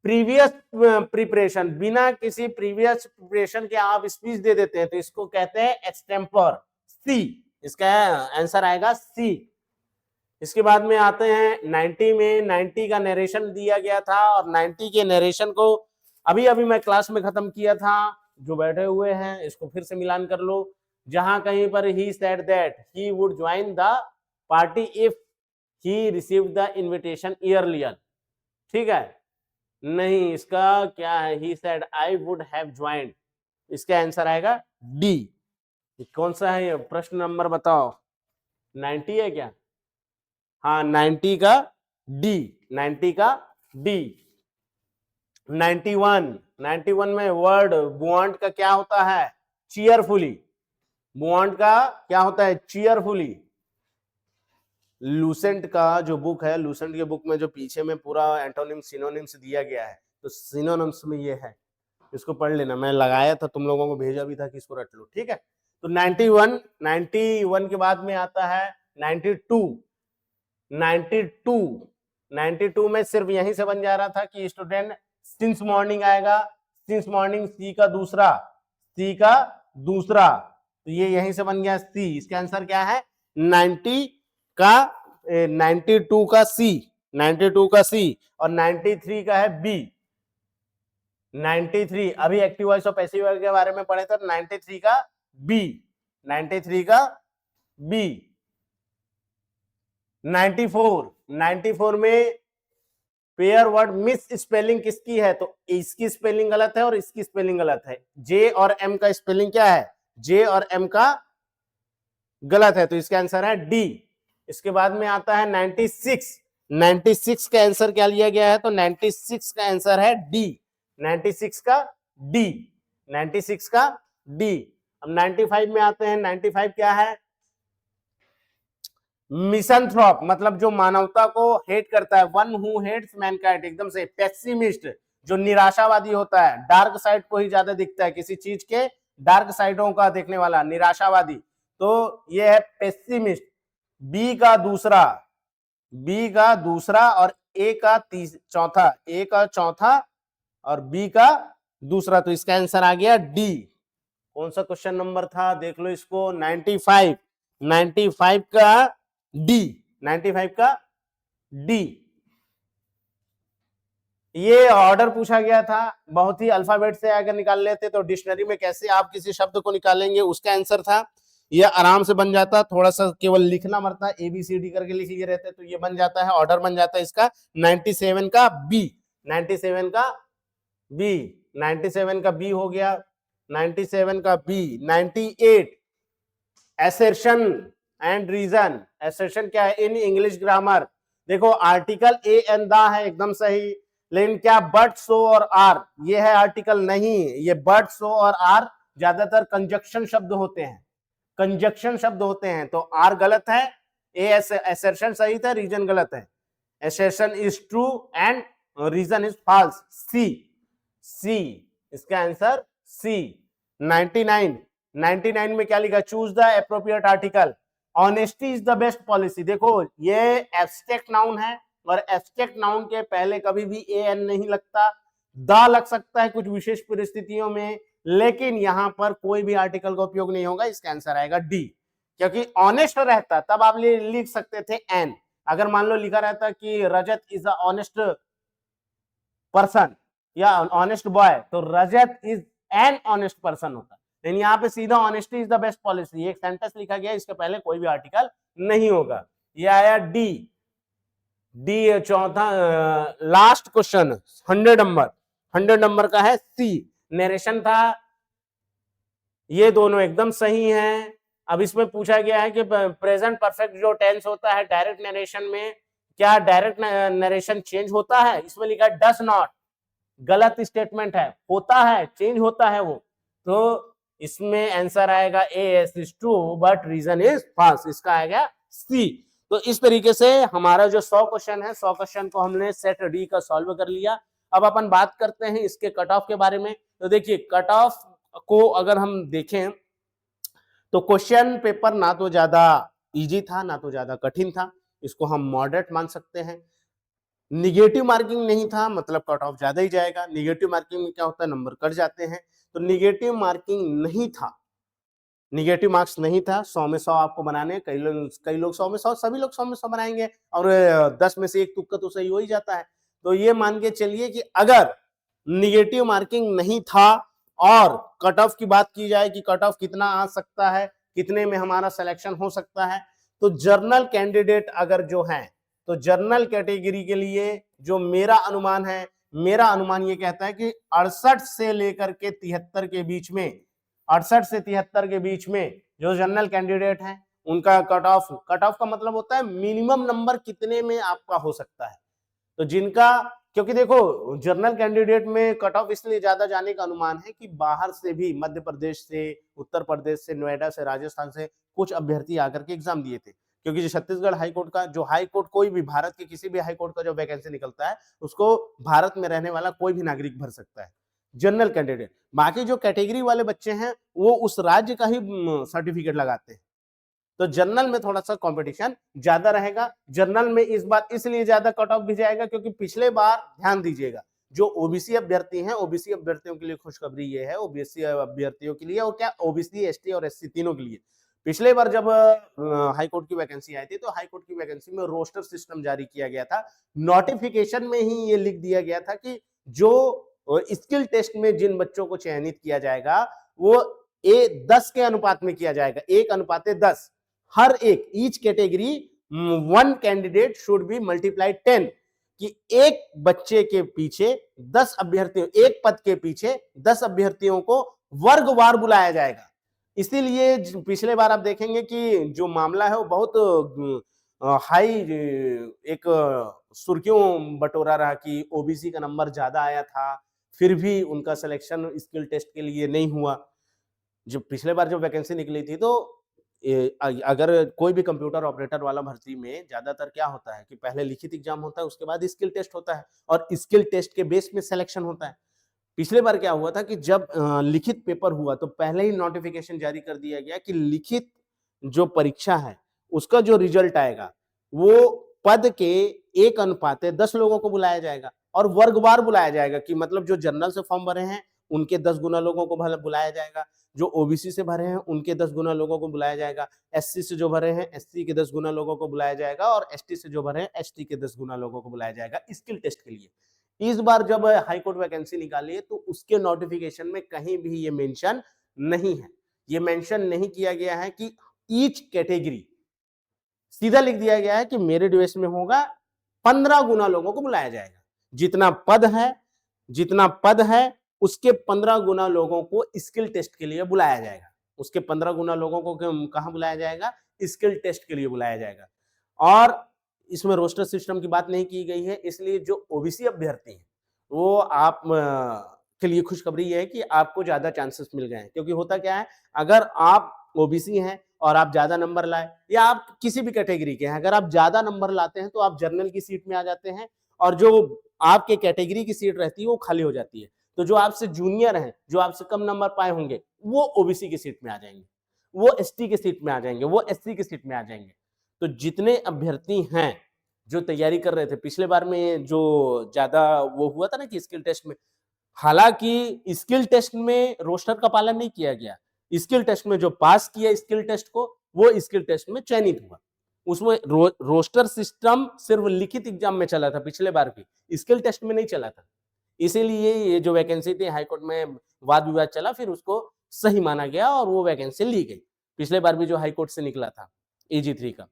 previous preparation, बिना किसी प्रीवियस प्रिपरेशन के आप स्पीच दे देते हैं तो इसको कहते हैं एक्सटेम्पर, सी, इसका आंसर आएगा सी। इसके बाद में आते हैं 90 में, 90 का नरेशन दिया गया था और 90 के नरेशन को अभी अभी मैं क्लास में खत्म किया था, जो बैठे हुए हैं इसको फिर से मिलान कर लो। जहां कहीं पर he said that he would join the party if he received the invitation earlier, ठीक है, नहीं, इसका क्या है, he said I would have joined, इसका आंसर आएगा डी। कौन सा है ये प्रश्न नंबर बताओ, 90 है क्या? हाँ 90 का डी, 90 का डी। 91 में वर्ड बुआंट का क्या होता है, चीयरफुली, बुआंट का क्या होता है, चीयरफुली। लूसेंट का जो बुक है, लूसेंट के बुक में जो पीछे में पूरा एंटोनिम सिनोनिम्स दिया गया है, तो सिनोनिम्स में ये है, इसको पढ़ लेना, मैं लगाया था तुम लोगों को भेजा भी था कि इसको रट लो, ठीक है। तो 91 के बाद में आता है 92। 92 में सिर्फ यहीं से बन जा रहा था कि स्टूडेंट सिंस मॉर्निंग आएगा, सिंस मॉर्निंग सी का दूसरा, सी का दूसरा, तो ये यहीं से बन गया सी। इसका आंसर क्या है, 92 का सी, 92 का सी, और 93 का है बी। 93 अभी एक्टिव वॉइस और पैसिव वॉइस के बारे में पढ़े थे, 93 का बी, 93 का बी। 94 में पेयर वर्ड मिस स्पेलिंग किसकी है, तो इसकी स्पेलिंग गलत है और इसकी स्पेलिंग गलत है, जे और एम का स्पेलिंग क्या है, जे और एम का गलत है, तो इसका आंसर है डी। इसके बाद में आता है 96 का आंसर क्या लिया गया है, तो 96 का आंसर है डी, 96 का डी, 96 का डी। अब 95 में आते हैं, 95 क्या है, मिसंथ्रोप, मतलब जो मानवता को हेट करता है, वन हु हेट्स मैनकाइंड, एकदम से। पेसिमिस्ट, जो निराशावादी होता है, डार्क साइड को ही ज्यादा दिखता है, किसी चीज के डार्क साइडों का देखने वाला, निराशावादी, तो ये है पेसिमिस्ट। बी का दूसरा, बी का दूसरा और ए का चौथा, ए का चौथा और बी का दूसरा, तो इसका आंसर आ गया डी। कौन सा क्वेश्चन नंबर था, देख लो इसको, 95 का डी, 95 का डी। ये ऑर्डर पूछा गया था, बहुत ही अल्फाबेट से अगर निकाल लेते तो डिक्शनरी में कैसे आप किसी शब्द को निकालेंगे, उसका आंसर था, ये आराम से बन जाता, थोड़ा सा केवल लिखना मरता, ABCD करके लिखे रहते तो ये बन जाता है, ऑर्डर बन जाता है इसका। 97 का बी, 97 का बी, 97 का बी हो गया, 97 का B. 98 assertion and reason, assertion क्या है इन इंग्लिश ग्रामर, देखो आर्टिकल ए एंड द है एकदम सही, लेकिन क्या बट, सो और आर, ये है आर्टिकल नहीं, ये बट, सो और आर ज्यादातर कंजक्शन शब्द होते हैं, कंजक्शन शब्द होते हैं, तो आर गलत है, ए assertion सही था, रीजन गलत है, assertion is true and reason is false, C, C, इसका आंसर सी। 99 में क्या लिखा, choose the appropriate article, honesty is the best policy, देखो ये एब्स्ट्रैक्ट नाउन है और एब्स्ट्रैक्ट नाउन के पहले कभी भी ए एन नहीं लगता, द लग सकता है कुछ विशेष परिस्थितियों में, लेकिन यहां पर कोई भी आर्टिकल का उपयोग नहीं होगा, इसका आंसर आएगा डी, क्योंकि ऑनेस्ट रहता तब आप लिख सकते थे एन, अगर मान लो लिखा रहता कि रजत इज अ ऑनेस्ट पर्सन या ऑनेस्ट बॉय, तो रजत इज एन ऑनेस्ट पर्सन होता, लेकिन यहाँ पे सीधा honesty is the best policy, एक सेंटेंस लिखा गया, इसके पहले कोई भी आर्टिकल नहीं होगा, ये आया डी। डी चौथा लास्ट क्वेश्चन 100 नंबर, 100 नंबर का है सी। नरेशन था, ये दोनों एकदम सही हैं। अब इसमें पूछा गया है कि प्रेजेंट परफेक्ट जो टेंस होता है डायरेक्ट नरेशन में, क्या डायरेक्ट नरेशन चेंज होता है? इसमें लिखा है डस नॉट, गलत स्टेटमेंट है, होता है, चेंज होता है वो। तो इसमें आंसर आएगा A is true but reason is false, इसका आएगा सी। तो इस तरीके से हमारा जो 100 क्वेश्चन है, 100 क्वेश्चन को हमने सेट डी का सॉल्व कर लिया। अब अपन बात करते हैं इसके कट ऑफ के बारे में। तो देखिए कट ऑफ को अगर हम देखें तो क्वेश्चन पेपर ना तो ज्यादा इजी था ना तो ज्यादा कठिन था, इसको हम मॉडरेट मान सकते हैं। निगेटिव मार्किंग नहीं था, मतलब कट ऑफ ज्यादा ही जाएगा। निगेटिव मार्किंग में क्या होता है, नंबर कट जाते हैं, तो निगेटिव मार्किंग नहीं था, निगेटिव मार्क्स नहीं था। 100 में 100 आपको बनाने, कई लोग 100 में 100, सभी लोग 100 में 100 बनाएंगे और 10 में से एक तुक्का तो सही हो ही जाता है। तो ये मान के चलिए कि अगर निगेटिव मार्किंग नहीं था और कट ऑफ की बात की जाए कि कट ऑफ कितना आ सकता है, कितने में हमारा सिलेक्शन हो सकता है, तो जर्नल कैंडिडेट अगर जो है, तो जर्नल कैटेगरी के लिए जो मेरा अनुमान है, मेरा अनुमान ये कहता है कि 68 से लेकर के 73 के बीच में, 68 से 73 के बीच में जो जनरल कैंडिडेट हैं उनका कट ऑफ का मतलब होता है मिनिमम नंबर कितने में आपका हो सकता है। तो जिनका, क्योंकि देखो जनरल कैंडिडेट में कट ऑफ इसलिए ज्यादा जाने का अनुमान है कि बाहर से भी, मध्य प्रदेश से, उत्तर प्रदेश से, नोएडा से, राजस्थान से कुछ अभ्यर्थी आकर के एग्जाम दिए थे। क्योंकि जो छत्तीसगढ़ हाईकोर्ट का, जो हाईकोर्ट कोई भी भारत के किसी भी हाईकोर्ट का जो वैकेंसी निकलता है उसको भारत में रहने वाला कोई भी नागरिक भर सकता है, जनरल कैंडिडेट। बाकी जो कैटेगरी वाले बच्चे हैं वो उस राज्य का ही सर्टिफिकेट लगाते हैं। तो जनरल में थोड़ा सा कंपटीशन ज्यादा रहेगा। जनरल में इस बार इसलिए ज्यादा कट ऑफ भी जाएगा क्योंकि पिछले बार, ध्यान दीजिएगा, जो ओबीसी अभ्यर्थी हैं, ओबीसी अभ्यर्थियों के लिए खुशखबरी ये है, ओबीसी अभ्यर्थियों के लिए, और क्या ओबीसी, एसटी और एससी तीनों के लिए, पिछले बार जब हाईकोर्ट की वैकेंसी आई थी तो हाईकोर्ट की वैकेंसी में रोस्टर सिस्टम जारी किया गया था। नोटिफिकेशन में ही ये लिख दिया गया था कि जो स्किल टेस्ट में जिन बच्चों को चयनित किया जाएगा वो 10 के अनुपात में किया जाएगा, 1:10। हर एक, each category 1 candidate should be multiplied 10, कि एक बच्चे के पीछे 10 अभ्यर्थियों, एक पद के पीछे 10 अभ्यर्थियों को वर्गवार बुलाया जाएगा। इसीलिए पिछले बार आप देखेंगे कि जो मामला है वो बहुत हाई, एक सुर्खियों बटोरा रहा कि ओबीसी का नंबर ज्यादा आया था, फिर भी उनका सिलेक्शन स्किल टेस्ट के लिए नहीं हुआ। जब पिछले बार जब वैकेंसी निकली थी तो अगर कोई भी कंप्यूटर ऑपरेटर वाला भर्ती में ज्यादातर क्या होता है कि पहले लिखित एग्जाम होता है, उसके बाद स्किल टेस्ट होता है और स्किल टेस्ट के बेस में सिलेक्शन होता है। पिछले बार क्या हुआ था कि जब लिखित पेपर हुआ तो पहले ही नोटिफिकेशन जारी कर दिया गया कि लिखित जो परीक्षा है उसका जो रिजल्ट आएगा वो पद के 1:10 लोगों को बुलाया जाएगा और वर्गवार बुलाया जाएगा, कि मतलब जो जनरल से फॉर्म भरे हैं उनके 10 गुना लोगों को बुलाया जाएगा, जो ओबीसी से भरे हैं उनके 10 गुना लोगों को बुलाया जाएगा, एससी से जो भरे हैं एससी के 10 गुना लोगों को बुलाया जाएगा और एसटी से जो भरे हैं एसटी के 10 गुना लोगों को बुलाया जाएगा स्किल टेस्ट के लिए। इस बार जब हाईकोर्ट वैकेंसी निकाली है तो उसके नोटिफिकेशन में कहीं भी ये मेंशन नहीं है, ये मेंशन नहीं किया गया है कि ईच कैटेगरी, सीधा लिख दिया गया है कि मेरिट बेस में होगा 15 गुना लोगों को बुलाया जाएगा। जितना पद है उसके 15 गुना लोगों को स्किल टेस्ट के लिए बुलाया जाएगा, उसके 15 गुना लोगों को कहां बुलाया जाएगा, स्किल टेस्ट के लिए बुलाया जाएगा। और इसमें रोस्टर सिस्टम की बात नहीं की गई है, इसलिए जो ओबीसी अभ्यर्थी हैं वो आप के लिए खुशखबरी ये है कि आपको ज्यादा चांसेस मिल गए हैं। क्योंकि होता क्या है, अगर आप ओबीसी हैं और आप ज्यादा नंबर लाए, या आप किसी भी कैटेगरी के हैं, अगर आप ज्यादा नंबर लाते हैं तो आप जनरल की सीट में आ जाते हैं और जो आपके कैटेगरी की सीट रहती है वो खाली हो जाती है। तो जो आपसे जूनियर हैं, जो आपसे कम नंबर पाए होंगे, वो ओबीसी की सीट में आ जाएंगे, वो एसटी की सीट में आ जाएंगे, वो एससी की सीट में आ जाएंगे। तो जितने अभ्यर्थी हैं जो तैयारी कर रहे थे, पिछले बार में जो ज्यादा वो हुआ था ना कि स्किल टेस्ट में, हालांकि स्किल टेस्ट में रोस्टर का पालन नहीं किया गया, स्किल टेस्ट में जो पास किया स्किल टेस्ट को वो स्किल टेस्ट में चयनित हुआ। उसमें रोस्टर सिस्टम सिर्फ लिखित एग्जाम में चला था पिछले बार भी, स्किल टेस्ट में नहीं चला था। इसीलिए ये जो वैकेंसी थी हाईकोर्ट में वाद विवाद चला, फिर उसको सही माना गया और वो वैकेंसी ली गई। पिछले बार भी जो हाईकोर्ट से निकला था AG3 का,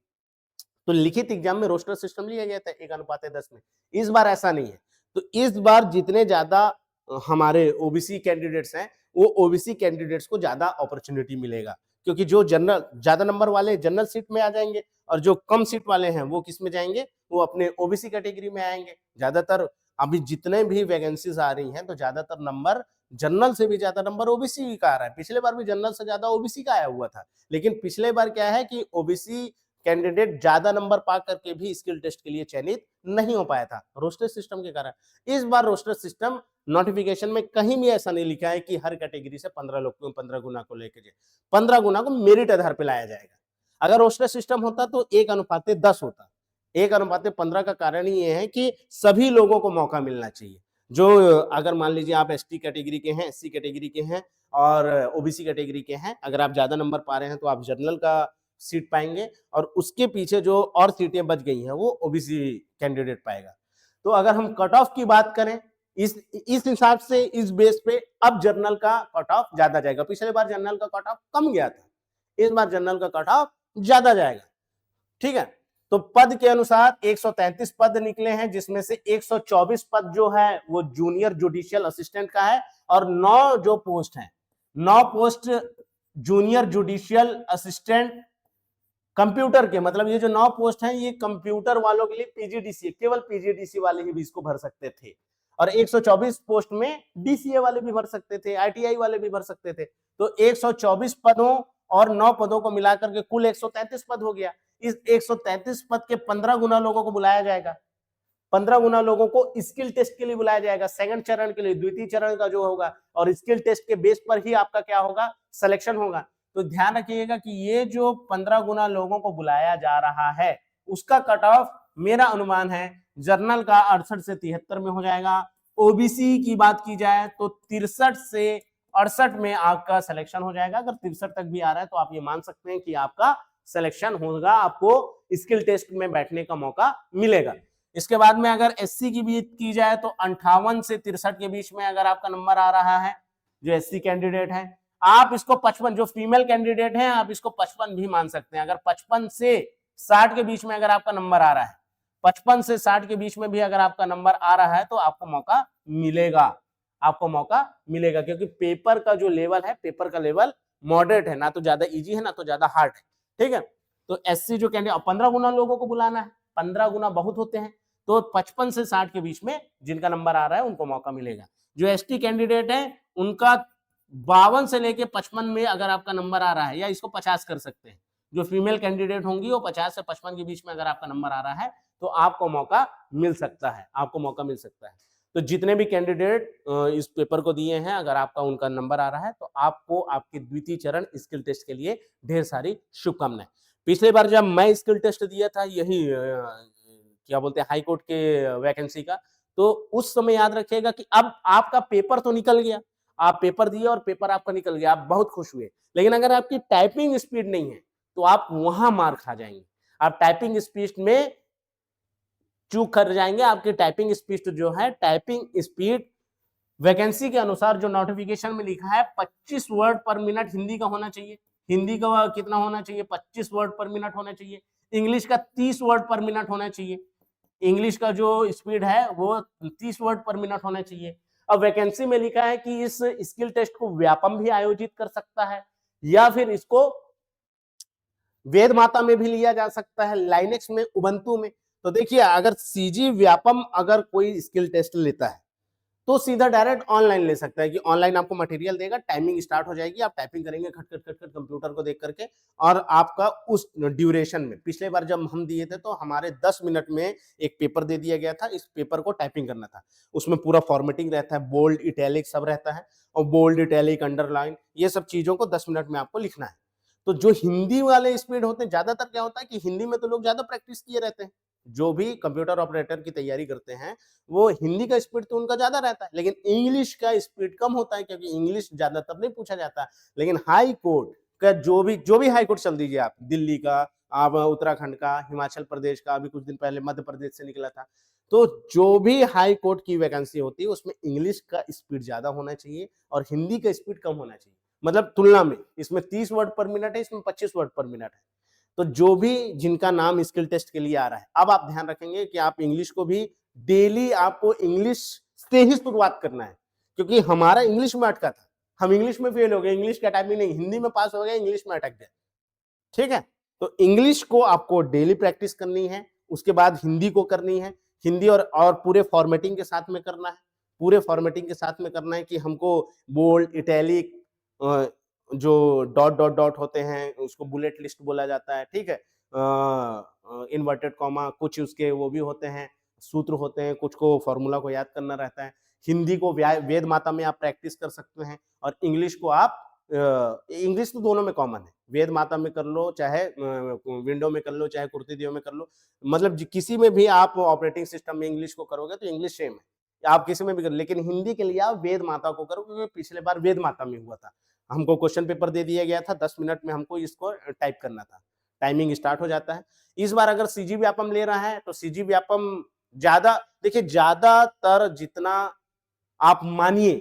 तो लिखित एग्जाम में रोस्टर सिस्टम लिया गया था 1:10 में। इस बार ऐसा नहीं है। तो इस बार जितने ज्यादा हमारे ओबीसी कैंडिडेट्स हैं, वो ओबीसी कैंडिडेट्स को ज्यादा अपॉर्चुनिटी मिलेगा, क्योंकि जो जनरल ज्यादा नंबर वाले जनरल सीट में आ जाएंगे और जो कम सीट वाले हैं वो किस में जाएंगे, वो अपने ओबीसी कैटेगरी में आएंगे। ज्यादातर अभी जितने भी वैकेंसीज आ रही हैं तो ज्यादातर नंबर जनरल से भी ज्यादा नंबर ओबीसी का आ रहा है। पिछले बार भी जनरल से ज्यादा ओबीसी का आया हुआ था, लेकिन पिछले बार क्या है कि ओबीसी कैंडिडेट ज्यादा नंबर पा करके भी स्किल टेस्ट के लिए चयनित नहीं हो पाया था रोस्टर सिस्टम के कारण। इस बार रोस्टर सिस्टम नोटिफिकेशन में कहीं भी ऐसा नहीं लिखा है कि हर कैटेगरी से 15 लोग को 15 गुना को लेके जाए, 15 गुना को मेरिट आधार पर लाया जाएगा। अगर रोस्टर सिस्टम होता तो 1:10 होता। 1:15 का कारण ही ये है कि सभी लोगों को मौका मिलना चाहिए। जो अगर मान लीजिए आप एसटी कैटेगरी के हैं, एससी कैटेगरी के हैं और ओबीसी कैटेगरी के हैं, अगर आप ज्यादा नंबर पा रहे हैं तो आप जनरल का सीट पाएंगे और उसके पीछे जो और सीटें बच गई हैं वो ओबीसी कैंडिडेट पाएगा। तो अगर हम कट ऑफ की बात करें इस हिसाब से, इस बेस पे अब जनरल का कट ऑफ ज्यादा जाएगा। पिछले बार जनरल का कट ऑफ कम गया था, इस बार जनरल का कट ऑफ ज्यादा जाएगा। ठीक है, तो पद के अनुसार 133 पद निकले हैं, जिसमें से 124 पद जो है वो जूनियर जुडिशियल असिस्टेंट का है और 9 जो पोस्ट हैं, 9 post junior judicial assistant computer के, मतलब ये जो 9 पोस्ट हैं ये कंप्यूटर वालों के लिए पीजीडीसीए, केवल पीजीडीसी वाले ही भी इसको भर सकते थे। और 124 पोस्ट में डीसीए वाले भी भर सकते थे, आईटीआई वाले भी भर सकते थे। तो 124 पदों और 9 पदों को मिलाकर के कुल 133 पद हो गया। इस 133 पद के 15 गुना लोगों को बुलाया जाएगा, 15 गुना लोगों को स्किल टेस्ट के लिए बुलाया जाएगा, सेकंड चरण के लिए, द्वितीय चरण का जो होगा, और स्किल टेस्ट के बेस पर ही आपका क्या होगा, सिलेक्शन होगा। तो ध्यान रखिएगा कि ये जो 15 गुना लोगों को बुलाया जा रहा है उसका कट ऑफ मेरा अनुमान है जनरल का 68 से 73 में हो जाएगा। ओबीसी की बात की जाए तो 63 से 68 में आपका सिलेक्शन हो जाएगा। अगर 63 तक भी आ रहा है तो आप ये मान सकते हैं कि आपका सिलेक्शन होगा, आपको स्किल टेस्ट में बैठने का मौका मिलेगा। इसके बाद में अगर एससी की बात की जाए तो 58 से 63 के बीच में अगर आपका नंबर आ रहा है, जो एससी कैंडिडेट है, आप इसको 55, जो फीमेल कैंडिडेट हैं आप इसको 55 भी मान सकते हैं। अगर 55 से 60 के बीच में अगर आपका नंबर आ रहा है, 55 से 60 के बीच में भी अगर आपका नंबर आ रहा है तो आपको मौका मिलेगा, आपको मौका मिलेगा, क्योंकि पेपर का जो लेवल है, पेपर का लेवल मॉडरेट है, ना तो ज्यादा इजी है ना तो ज्यादा हार्ड है। ठीक है, तो एससी जो कैंडिडेट 15 गुना लोगों को बुलाना है, 15 गुना बहुत होते हैं, तो 55 से 60 के बीच में जिनका नंबर आ रहा है उनको मौका मिलेगा। जो एसटी कैंडिडेट है उनका 52 से लेके 55 में अगर आपका नंबर आ रहा है, या इसको 50 कर सकते हैं, जो फीमेल कैंडिडेट होंगी वो 50 से 55 के बीच में अगर आपका नंबर आ रहा है तो आपको मौका मिल सकता है, आपको मौका मिल सकता है। तो जितने भी कैंडिडेट इस पेपर को दिए हैं, अगर आपका उनका नंबर आ रहा है तो आपको आपके द्वितीय चरण स्किल टेस्ट के लिए ढेर सारी शुभकामनाएं। पिछले बार जब मैं स्किल टेस्ट दिया था, यही क्या बोलते हैं, हाई कोर्ट के वैकेंसी का, तो उस समय याद रखिएगा कि अब आपका पेपर तो निकल गया, आप पेपर दिए और पेपर आपका निकल गया, आप बहुत खुश हुए, लेकिन अगर आपकी टाइपिंग स्पीड नहीं है तो आप वहां मार खा जाएंगे, आप टाइपिंग स्पीड में चूक कर जाएंगे। आपकी टाइपिंग स्पीड जो है, टाइपिंग स्पीड वैकेंसी के अनुसार जो नोटिफिकेशन में लिखा है 25 वर्ड पर मिनट हिंदी का होना चाहिए। हिंदी का कितना होना चाहिए, 25 वर्ड पर मिनट होना चाहिए। इंग्लिश का 30 वर्ड पर मिनट होना चाहिए, इंग्लिश का जो स्पीड है वो 30 वर्ड पर मिनट होना चाहिए। अब वैकेंसी में लिखा है कि इस स्किल टेस्ट को व्यापम भी आयोजित कर सकता है, या फिर इसको वेद माता में भी लिया जा सकता है, लाइनेक्स में, उबंटू में। तो देखिए, अगर सीजी व्यापम अगर कोई स्किल टेस्ट लेता है तो सीधा डायरेक्ट ऑनलाइन ले सकता है, कि ऑनलाइन आपको मटेरियल देगा, टाइमिंग स्टार्ट हो जाएगी, आप टाइपिंग करेंगे खट खट खट खट कंप्यूटर को देख करके, और आपका उस ड्यूरेशन में, पिछले बार जब हम दिए थे तो हमारे 10 मिनट में एक पेपर दे दिया गया था, इस पेपर को टाइपिंग करना था। उसमें पूरा फॉर्मेटिंग रहता है, बोल्ड इटैलिक सब रहता है, और बोल्ड इटैलिक अंडरलाइन ये सब चीजों को 10 मिनट में आपको लिखना है। तो जो हिंदी वाले स्पीड होते हैं, ज्यादातर क्या होता है कि हिंदी में तो लोग ज्यादा प्रैक्टिस किए रहते हैं, जो भी कंप्यूटर ऑपरेटर की तैयारी करते हैं वो हिंदी का स्पीड तो उनका ज्यादा रहता है, लेकिन इंग्लिश का स्पीड कम होता है, क्योंकि इंग्लिश ज्यादा तब नहीं पूछा जाता। लेकिन हाई कोर्ट का जो भी हाई कोर्ट चल दीजिए आप, दिल्ली का, आप उत्तराखंड का, हिमाचल प्रदेश का, अभी कुछ दिन पहले मध्य प्रदेश से निकला था, तो जो भी हाई कोर्ट की वैकेंसी होती है उसमें इंग्लिश का स्पीड ज्यादा होना चाहिए और हिंदी का स्पीड कम होना चाहिए, मतलब तुलना में। इसमें 30 वर्ड पर मिनट है, इसमें 25 वर्ड पर मिनट है। तो जो भी जिनका नाम स्किल टेस्ट के लिए आ रहा है, अब आप ध्यान रखेंगे कि आप इंग्लिश को भी डेली, आपको इंग्लिश से ही शुरुआत करना है, क्योंकि हमारा इंग्लिश में अटका था, हम इंग्लिश में फेल हो गए, इंग्लिश का टाइमिंग नहीं, हिंदी में पास हो गए, इंग्लिश में अटक गए। ठीक है, तो इंग्लिश को आपको डेली प्रैक्टिस करनी है, उसके बाद हिंदी को करनी है, हिंदी और पूरे फॉर्मेटिंग के साथ में करना है, पूरे फॉर्मेटिंग के साथ में करना है कि हमको बोल्ड, इटैलिक, जो डॉट डॉट डॉट होते हैं उसको बुलेट लिस्ट बोला जाता है, ठीक है, इन्वर्टेड कॉमा कुछ उसके वो भी होते हैं, सूत्र होते हैं, कुछ को फॉर्मूला को याद करना रहता है। हिंदी को वेद माता में आप प्रैक्टिस कर सकते हैं और इंग्लिश को आप इंग्लिश तो दोनों में कॉमन है, वेद माता में कर लो, चाहे विंडो में कर लो, चाहे कुर्ती देव में कर लो, मतलब किसी में भी आप ऑपरेटिंग सिस्टम में इंग्लिश को करोगे तो इंग्लिश सेम है, आप किसी में भी कर, लेकिन हिंदी के लिए आप वेद माता को करो, क्योंकि पिछले बार वेद माता में हुआ था, हमको क्वेश्चन पेपर दे दिया गया था, 10 मिनट में हमको इसको टाइप करना था, टाइमिंग स्टार्ट हो जाता है। इस बार अगर सीजी व्यापम ले रहा है तो सीजी व्यापम ज्यादा, देखिए ज्यादातर जितना आप मानिए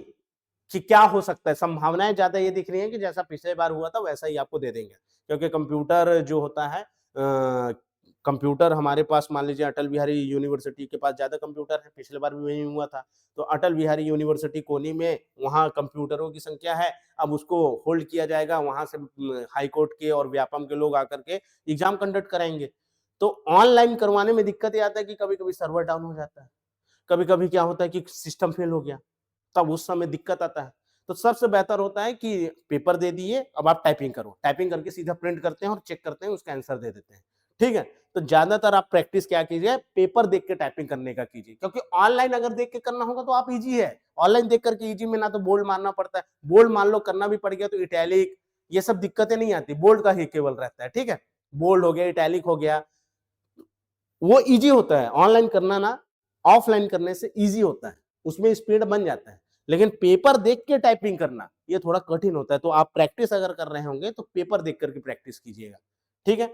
कि क्या हो सकता है, संभावनाएं ज्यादा ये दिख रही हैं कि जैसा पिछले बार हुआ था वैसा ही आपको दे देंगे, क्योंकि कंप्यूटर जो होता है, कंप्यूटर हमारे पास मान लीजिए अटल बिहारी यूनिवर्सिटी के पास ज्यादा कंप्यूटर है, पिछले बार भी वही हुआ था, तो अटल बिहारी यूनिवर्सिटी कोनी में वहाँ कंप्यूटरों की संख्या है, अब उसको होल्ड किया जाएगा, वहां से हाई कोर्ट के और व्यापम के लोग आकर के एग्जाम कंडक्ट कराएंगे। तो ऑनलाइन करवाने में दिक्कत ये आता है कि कभी कभी सर्वर डाउन हो जाता है, कभी कभी क्या होता है कि सिस्टम फेल हो गया, तब उस समय दिक्कत आता है। तो सबसे बेहतर होता है कि पेपर दे दिए, अब आप टाइपिंग करो, टाइपिंग करके सीधा प्रिंट करते हैं और चेक करते हैं, उसका आंसर दे देते हैं, ठीक है। तो ज्यादातर आप प्रैक्टिस क्या कीजिए, पेपर देख के टाइपिंग करने का कीजिए, क्योंकि ऑनलाइन अगर देख के करना होगा तो आप इजी है, ऑनलाइन देख करके इजी में ना तो बोल्ड मारना पड़ता है, बोल्ड मान लो करना भी पड़ गया तो इटैलिक ये सब दिक्कतें नहीं आती, बोल्ड का ही केवल रहता है, ठीक है, बोल्ड हो गया, इटैलिक हो गया, वो इजी होता है। ऑनलाइन करना ना ऑफलाइन करने से इजी होता है, उसमें स्पीड बन जाता है, लेकिन पेपर देख के टाइपिंग करना ये थोड़ा कठिन होता है। तो आप प्रैक्टिस अगर कर रहे होंगे तो पेपर देख करके प्रैक्टिस कीजिएगा, ठीक है।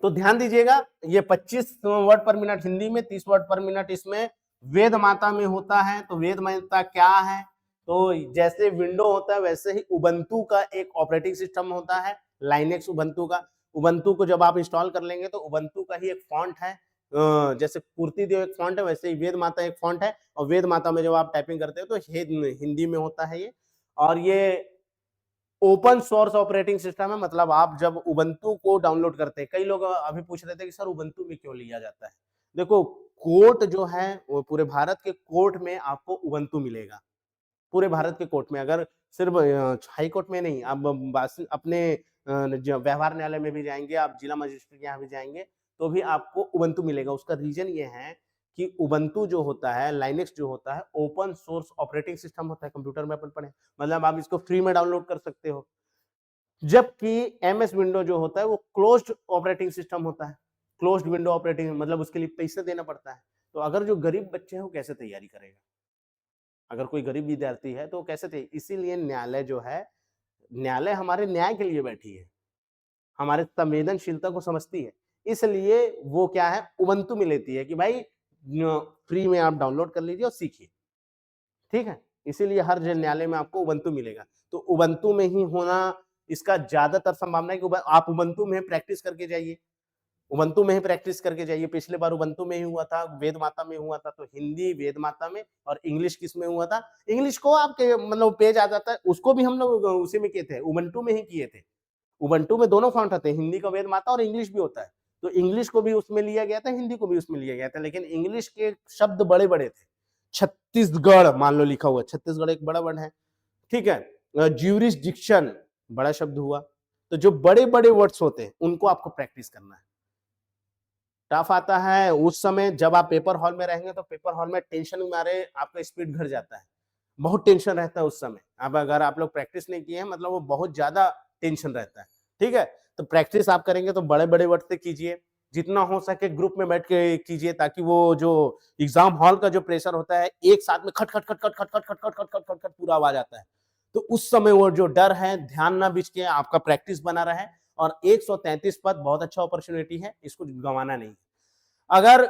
तो ध्यान दीजिएगा, ये 25 वर्ड पर मिनट हिंदी में, 30 वर्ड पर मिनट इसमें वेद माता में होता है। तो वेद माता क्या है, तो जैसे विंडो होता है वैसे ही उबंटू का एक ऑपरेटिंग सिस्टम होता है, लाइनेक्स उबंटू का। उबंटू को जब आप इंस्टॉल कर लेंगे तो उबंटू का ही एक फॉन्ट है, जैसे कुर्ती देव एक फॉन्ट है वैसे ही वेद माता एक फॉन्ट है, और वेद माता में जब आप टाइपिंग करते हो तो हिंदी में होता है ये। और ये ओपन सोर्स ऑपरेटिंग सिस्टम है, मतलब आप जब उबंटू को डाउनलोड करते हैं, कई लोग अभी पूछ रहे थे कि सर उबंटू में क्यों लिया जाता है। देखो कोर्ट जो है वो पूरे भारत के कोर्ट में आपको उबंटू मिलेगा, पूरे भारत के कोर्ट में, अगर सिर्फ हाई कोर्ट में नहीं, आप अपने व्यवहार न्यायालय में भी जाएंगे, आप जिला मजिस्ट्रेट के यहाँ भी जाएंगे तो भी आपको उबंटू मिलेगा। उसका रीजन ये है कि उबंटू जो होता है, लाइनेक्स जो होता है, ओपन सोर्स ऑपरेटिंग सिस्टम होता है, कंप्यूटर में अपन पढ़े, मतलब आप इसको फ्री में डाउनलोड कर सकते हो। जबकि एमएस विंडो जो होता है वो क्लोज्ड ऑपरेटिंग सिस्टम होता है, क्लोज्ड विंडो ऑपरेटिंग, मतलब उसके लिए पैसे देना पड़ता है। तो अगर जो गरीब बच्चे हैं वो कैसे तैयारी करेगा, अगर कोई गरीब विद्यार्थी है तो कैसे थे, इसीलिए न्यायालय जो है, न्यायालय हमारे न्याय के लिए बैठी है, हमारे संवेदनशीलता को समझती है, इसलिए वो क्या है उबंटू में लेती है कि भाई फ्री में आप डाउनलोड कर लीजिए और सीखिए, ठीक है। इसीलिए हर न्यायालय में आपको उबंटू मिलेगा, तो उबंटू में ही होना इसका ज्यादातर संभावना है कि आप उबंटू में प्रैक्टिस करके जाइए, उबंटू में ही प्रैक्टिस करके जाइए। पिछले बार उबंटू में ही हुआ था, वेद माता में हुआ था, तो हिंदी वेद माता में और इंग्लिश किस में हुआ था, इंग्लिश को आपके मतलब पेज आ जाता है, उसको भी हम लोग उसी में किए थे, उबंटू में ही किए थे। उबंटू में दोनों फॉन्ट होते हैं, हिंदी का वेद माता और इंग्लिश भी होता है, तो इंग्लिश को भी उसमें लिया गया था, हिंदी को भी उसमें लिया गया था, लेकिन इंग्लिश के शब्द बड़े बड़े थे। छत्तीसगढ़ मान लो लिखा हुआ, छत्तीसगढ़ एक बड़ा वर्ड है, ठीक है। ज्यूरिसडिक्शन बड़ा शब्द हुआ, तो जो बड़े बड़े वर्ड्स होते हैं उनको आपको प्रैक्टिस करना है। टफ आता है उस समय जब आप पेपर हॉल में रहेंगे, तो पेपर हॉल में टेंशन के मारे आपका स्पीड घट जाता है, बहुत टेंशन रहता है उस समय। अब अगर आप लोग प्रैक्टिस नहीं किए हैं मतलब वो बहुत ज्यादा टेंशन रहता है, ठीक है। तो प्रैक्टिस आप करेंगे तो बड़े बड़े वर्ड से कीजिए, जितना हो सके ग्रुप में बैठ के कीजिए, ताकि वो जो एग्जाम हॉल का जो प्रेशर होता है, एक साथ में खट खट खट खट खट खट खट खट खट खट खट खट पूरा आवाज आता है, तो उस समय वो जो डर है ध्यान ना बिच के आपका प्रैक्टिस बना रहे। और 133 पद बहुत अच्छा अपॉर्चुनिटी है, इसको गंवाना नहीं। अगर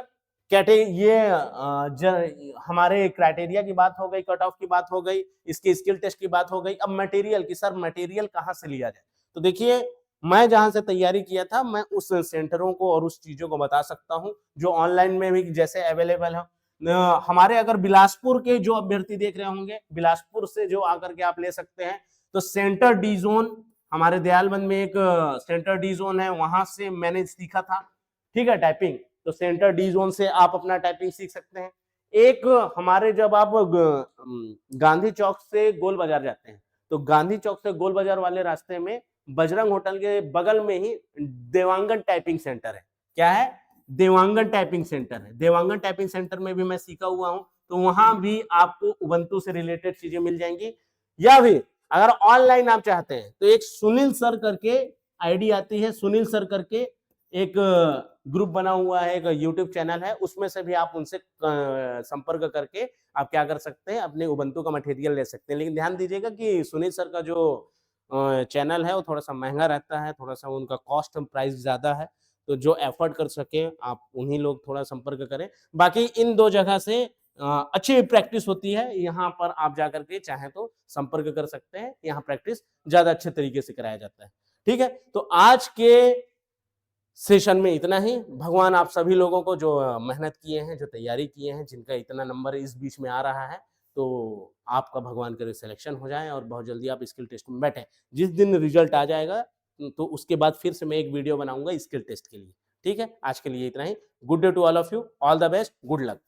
हमारे क्राइटेरिया की बात हो गई, कट ऑफ की बात हो गई, इसकी स्किल टेस्ट की बात हो गई, अब मटेरियल की, सर मटेरियल कहाँ से लिया जाए, तो देखिए मैं जहां से तैयारी किया था मैं उस सेंटरों को और उस चीजों को बता सकता हूं जो ऑनलाइन में भी जैसे अवेलेबल है। हमारे अगर बिलासपुर के जो अभ्यर्थी देख रहे होंगे, बिलासपुर से जो आकर के आप ले सकते हैं, तो सेंटर डी जोन हमारे दयालबंद में एक सेंटर डी जोन है, वहां से मैंने सीखा था, ठीक है, टाइपिंग। तो सेंटर डी जोन से आप अपना टाइपिंग सीख सकते हैं। एक हमारे जब आप गांधी चौक से गोल बाजार जाते हैं, तो गांधी चौक से गोल बाजार वाले रास्ते में बजरंग होटल के बगल में ही देवांगन टाइपिंग सेंटर है। क्या है? देवांगन टाइपिंग सेंटर है। देवांगन टाइपिंग सेंटर में भी मैं सीखा हुआ हूं, तो वहां भी आपको उबंटू से रिलेटेड चीजें मिल जाएंगी। या फिर अगर ऑनलाइन आप चाहते हैं तो एक सुनील सर करके आईडी आती है, सुनील सर करके एक ग्रुप बना हुआ है, एक यूट्यूब चैनल है, उसमें से भी आप उनसे संपर्क करके आप क्या कर सकते हैं, अपने उबंटू का मटेरियल ले सकते हैं। लेकिन ध्यान दीजिएगा कि सुनील सर का जो चैनल है वो थोड़ा सा महंगा रहता है, थोड़ा सा उनका कॉस्ट प्राइस ज्यादा है, तो जो एफर्ट कर सके आप उन्हीं लोग थोड़ा संपर्क करें। बाकी इन दो जगह से अच्छी प्रैक्टिस होती है, यहाँ पर आप जाकर के चाहें तो संपर्क कर सकते हैं, यहाँ प्रैक्टिस ज्यादा अच्छे तरीके से कराया जाता है। ठीक है, तो आज के सेशन में इतना ही। भगवान आप सभी लोगों को जो मेहनत किए हैं, जो तैयारी किए हैं, जिनका इतना नंबर इस बीच में आ रहा है, तो आपका भगवान करे सिलेक्शन हो जाए और बहुत जल्दी आप स्किल टेस्ट में बैठे। जिस दिन रिजल्ट आ जाएगा तो उसके बाद फिर से मैं एक वीडियो बनाऊंगा स्किल टेस्ट के लिए। ठीक है, आज के लिए इतना ही। Good day to all of you, all the best, good luck.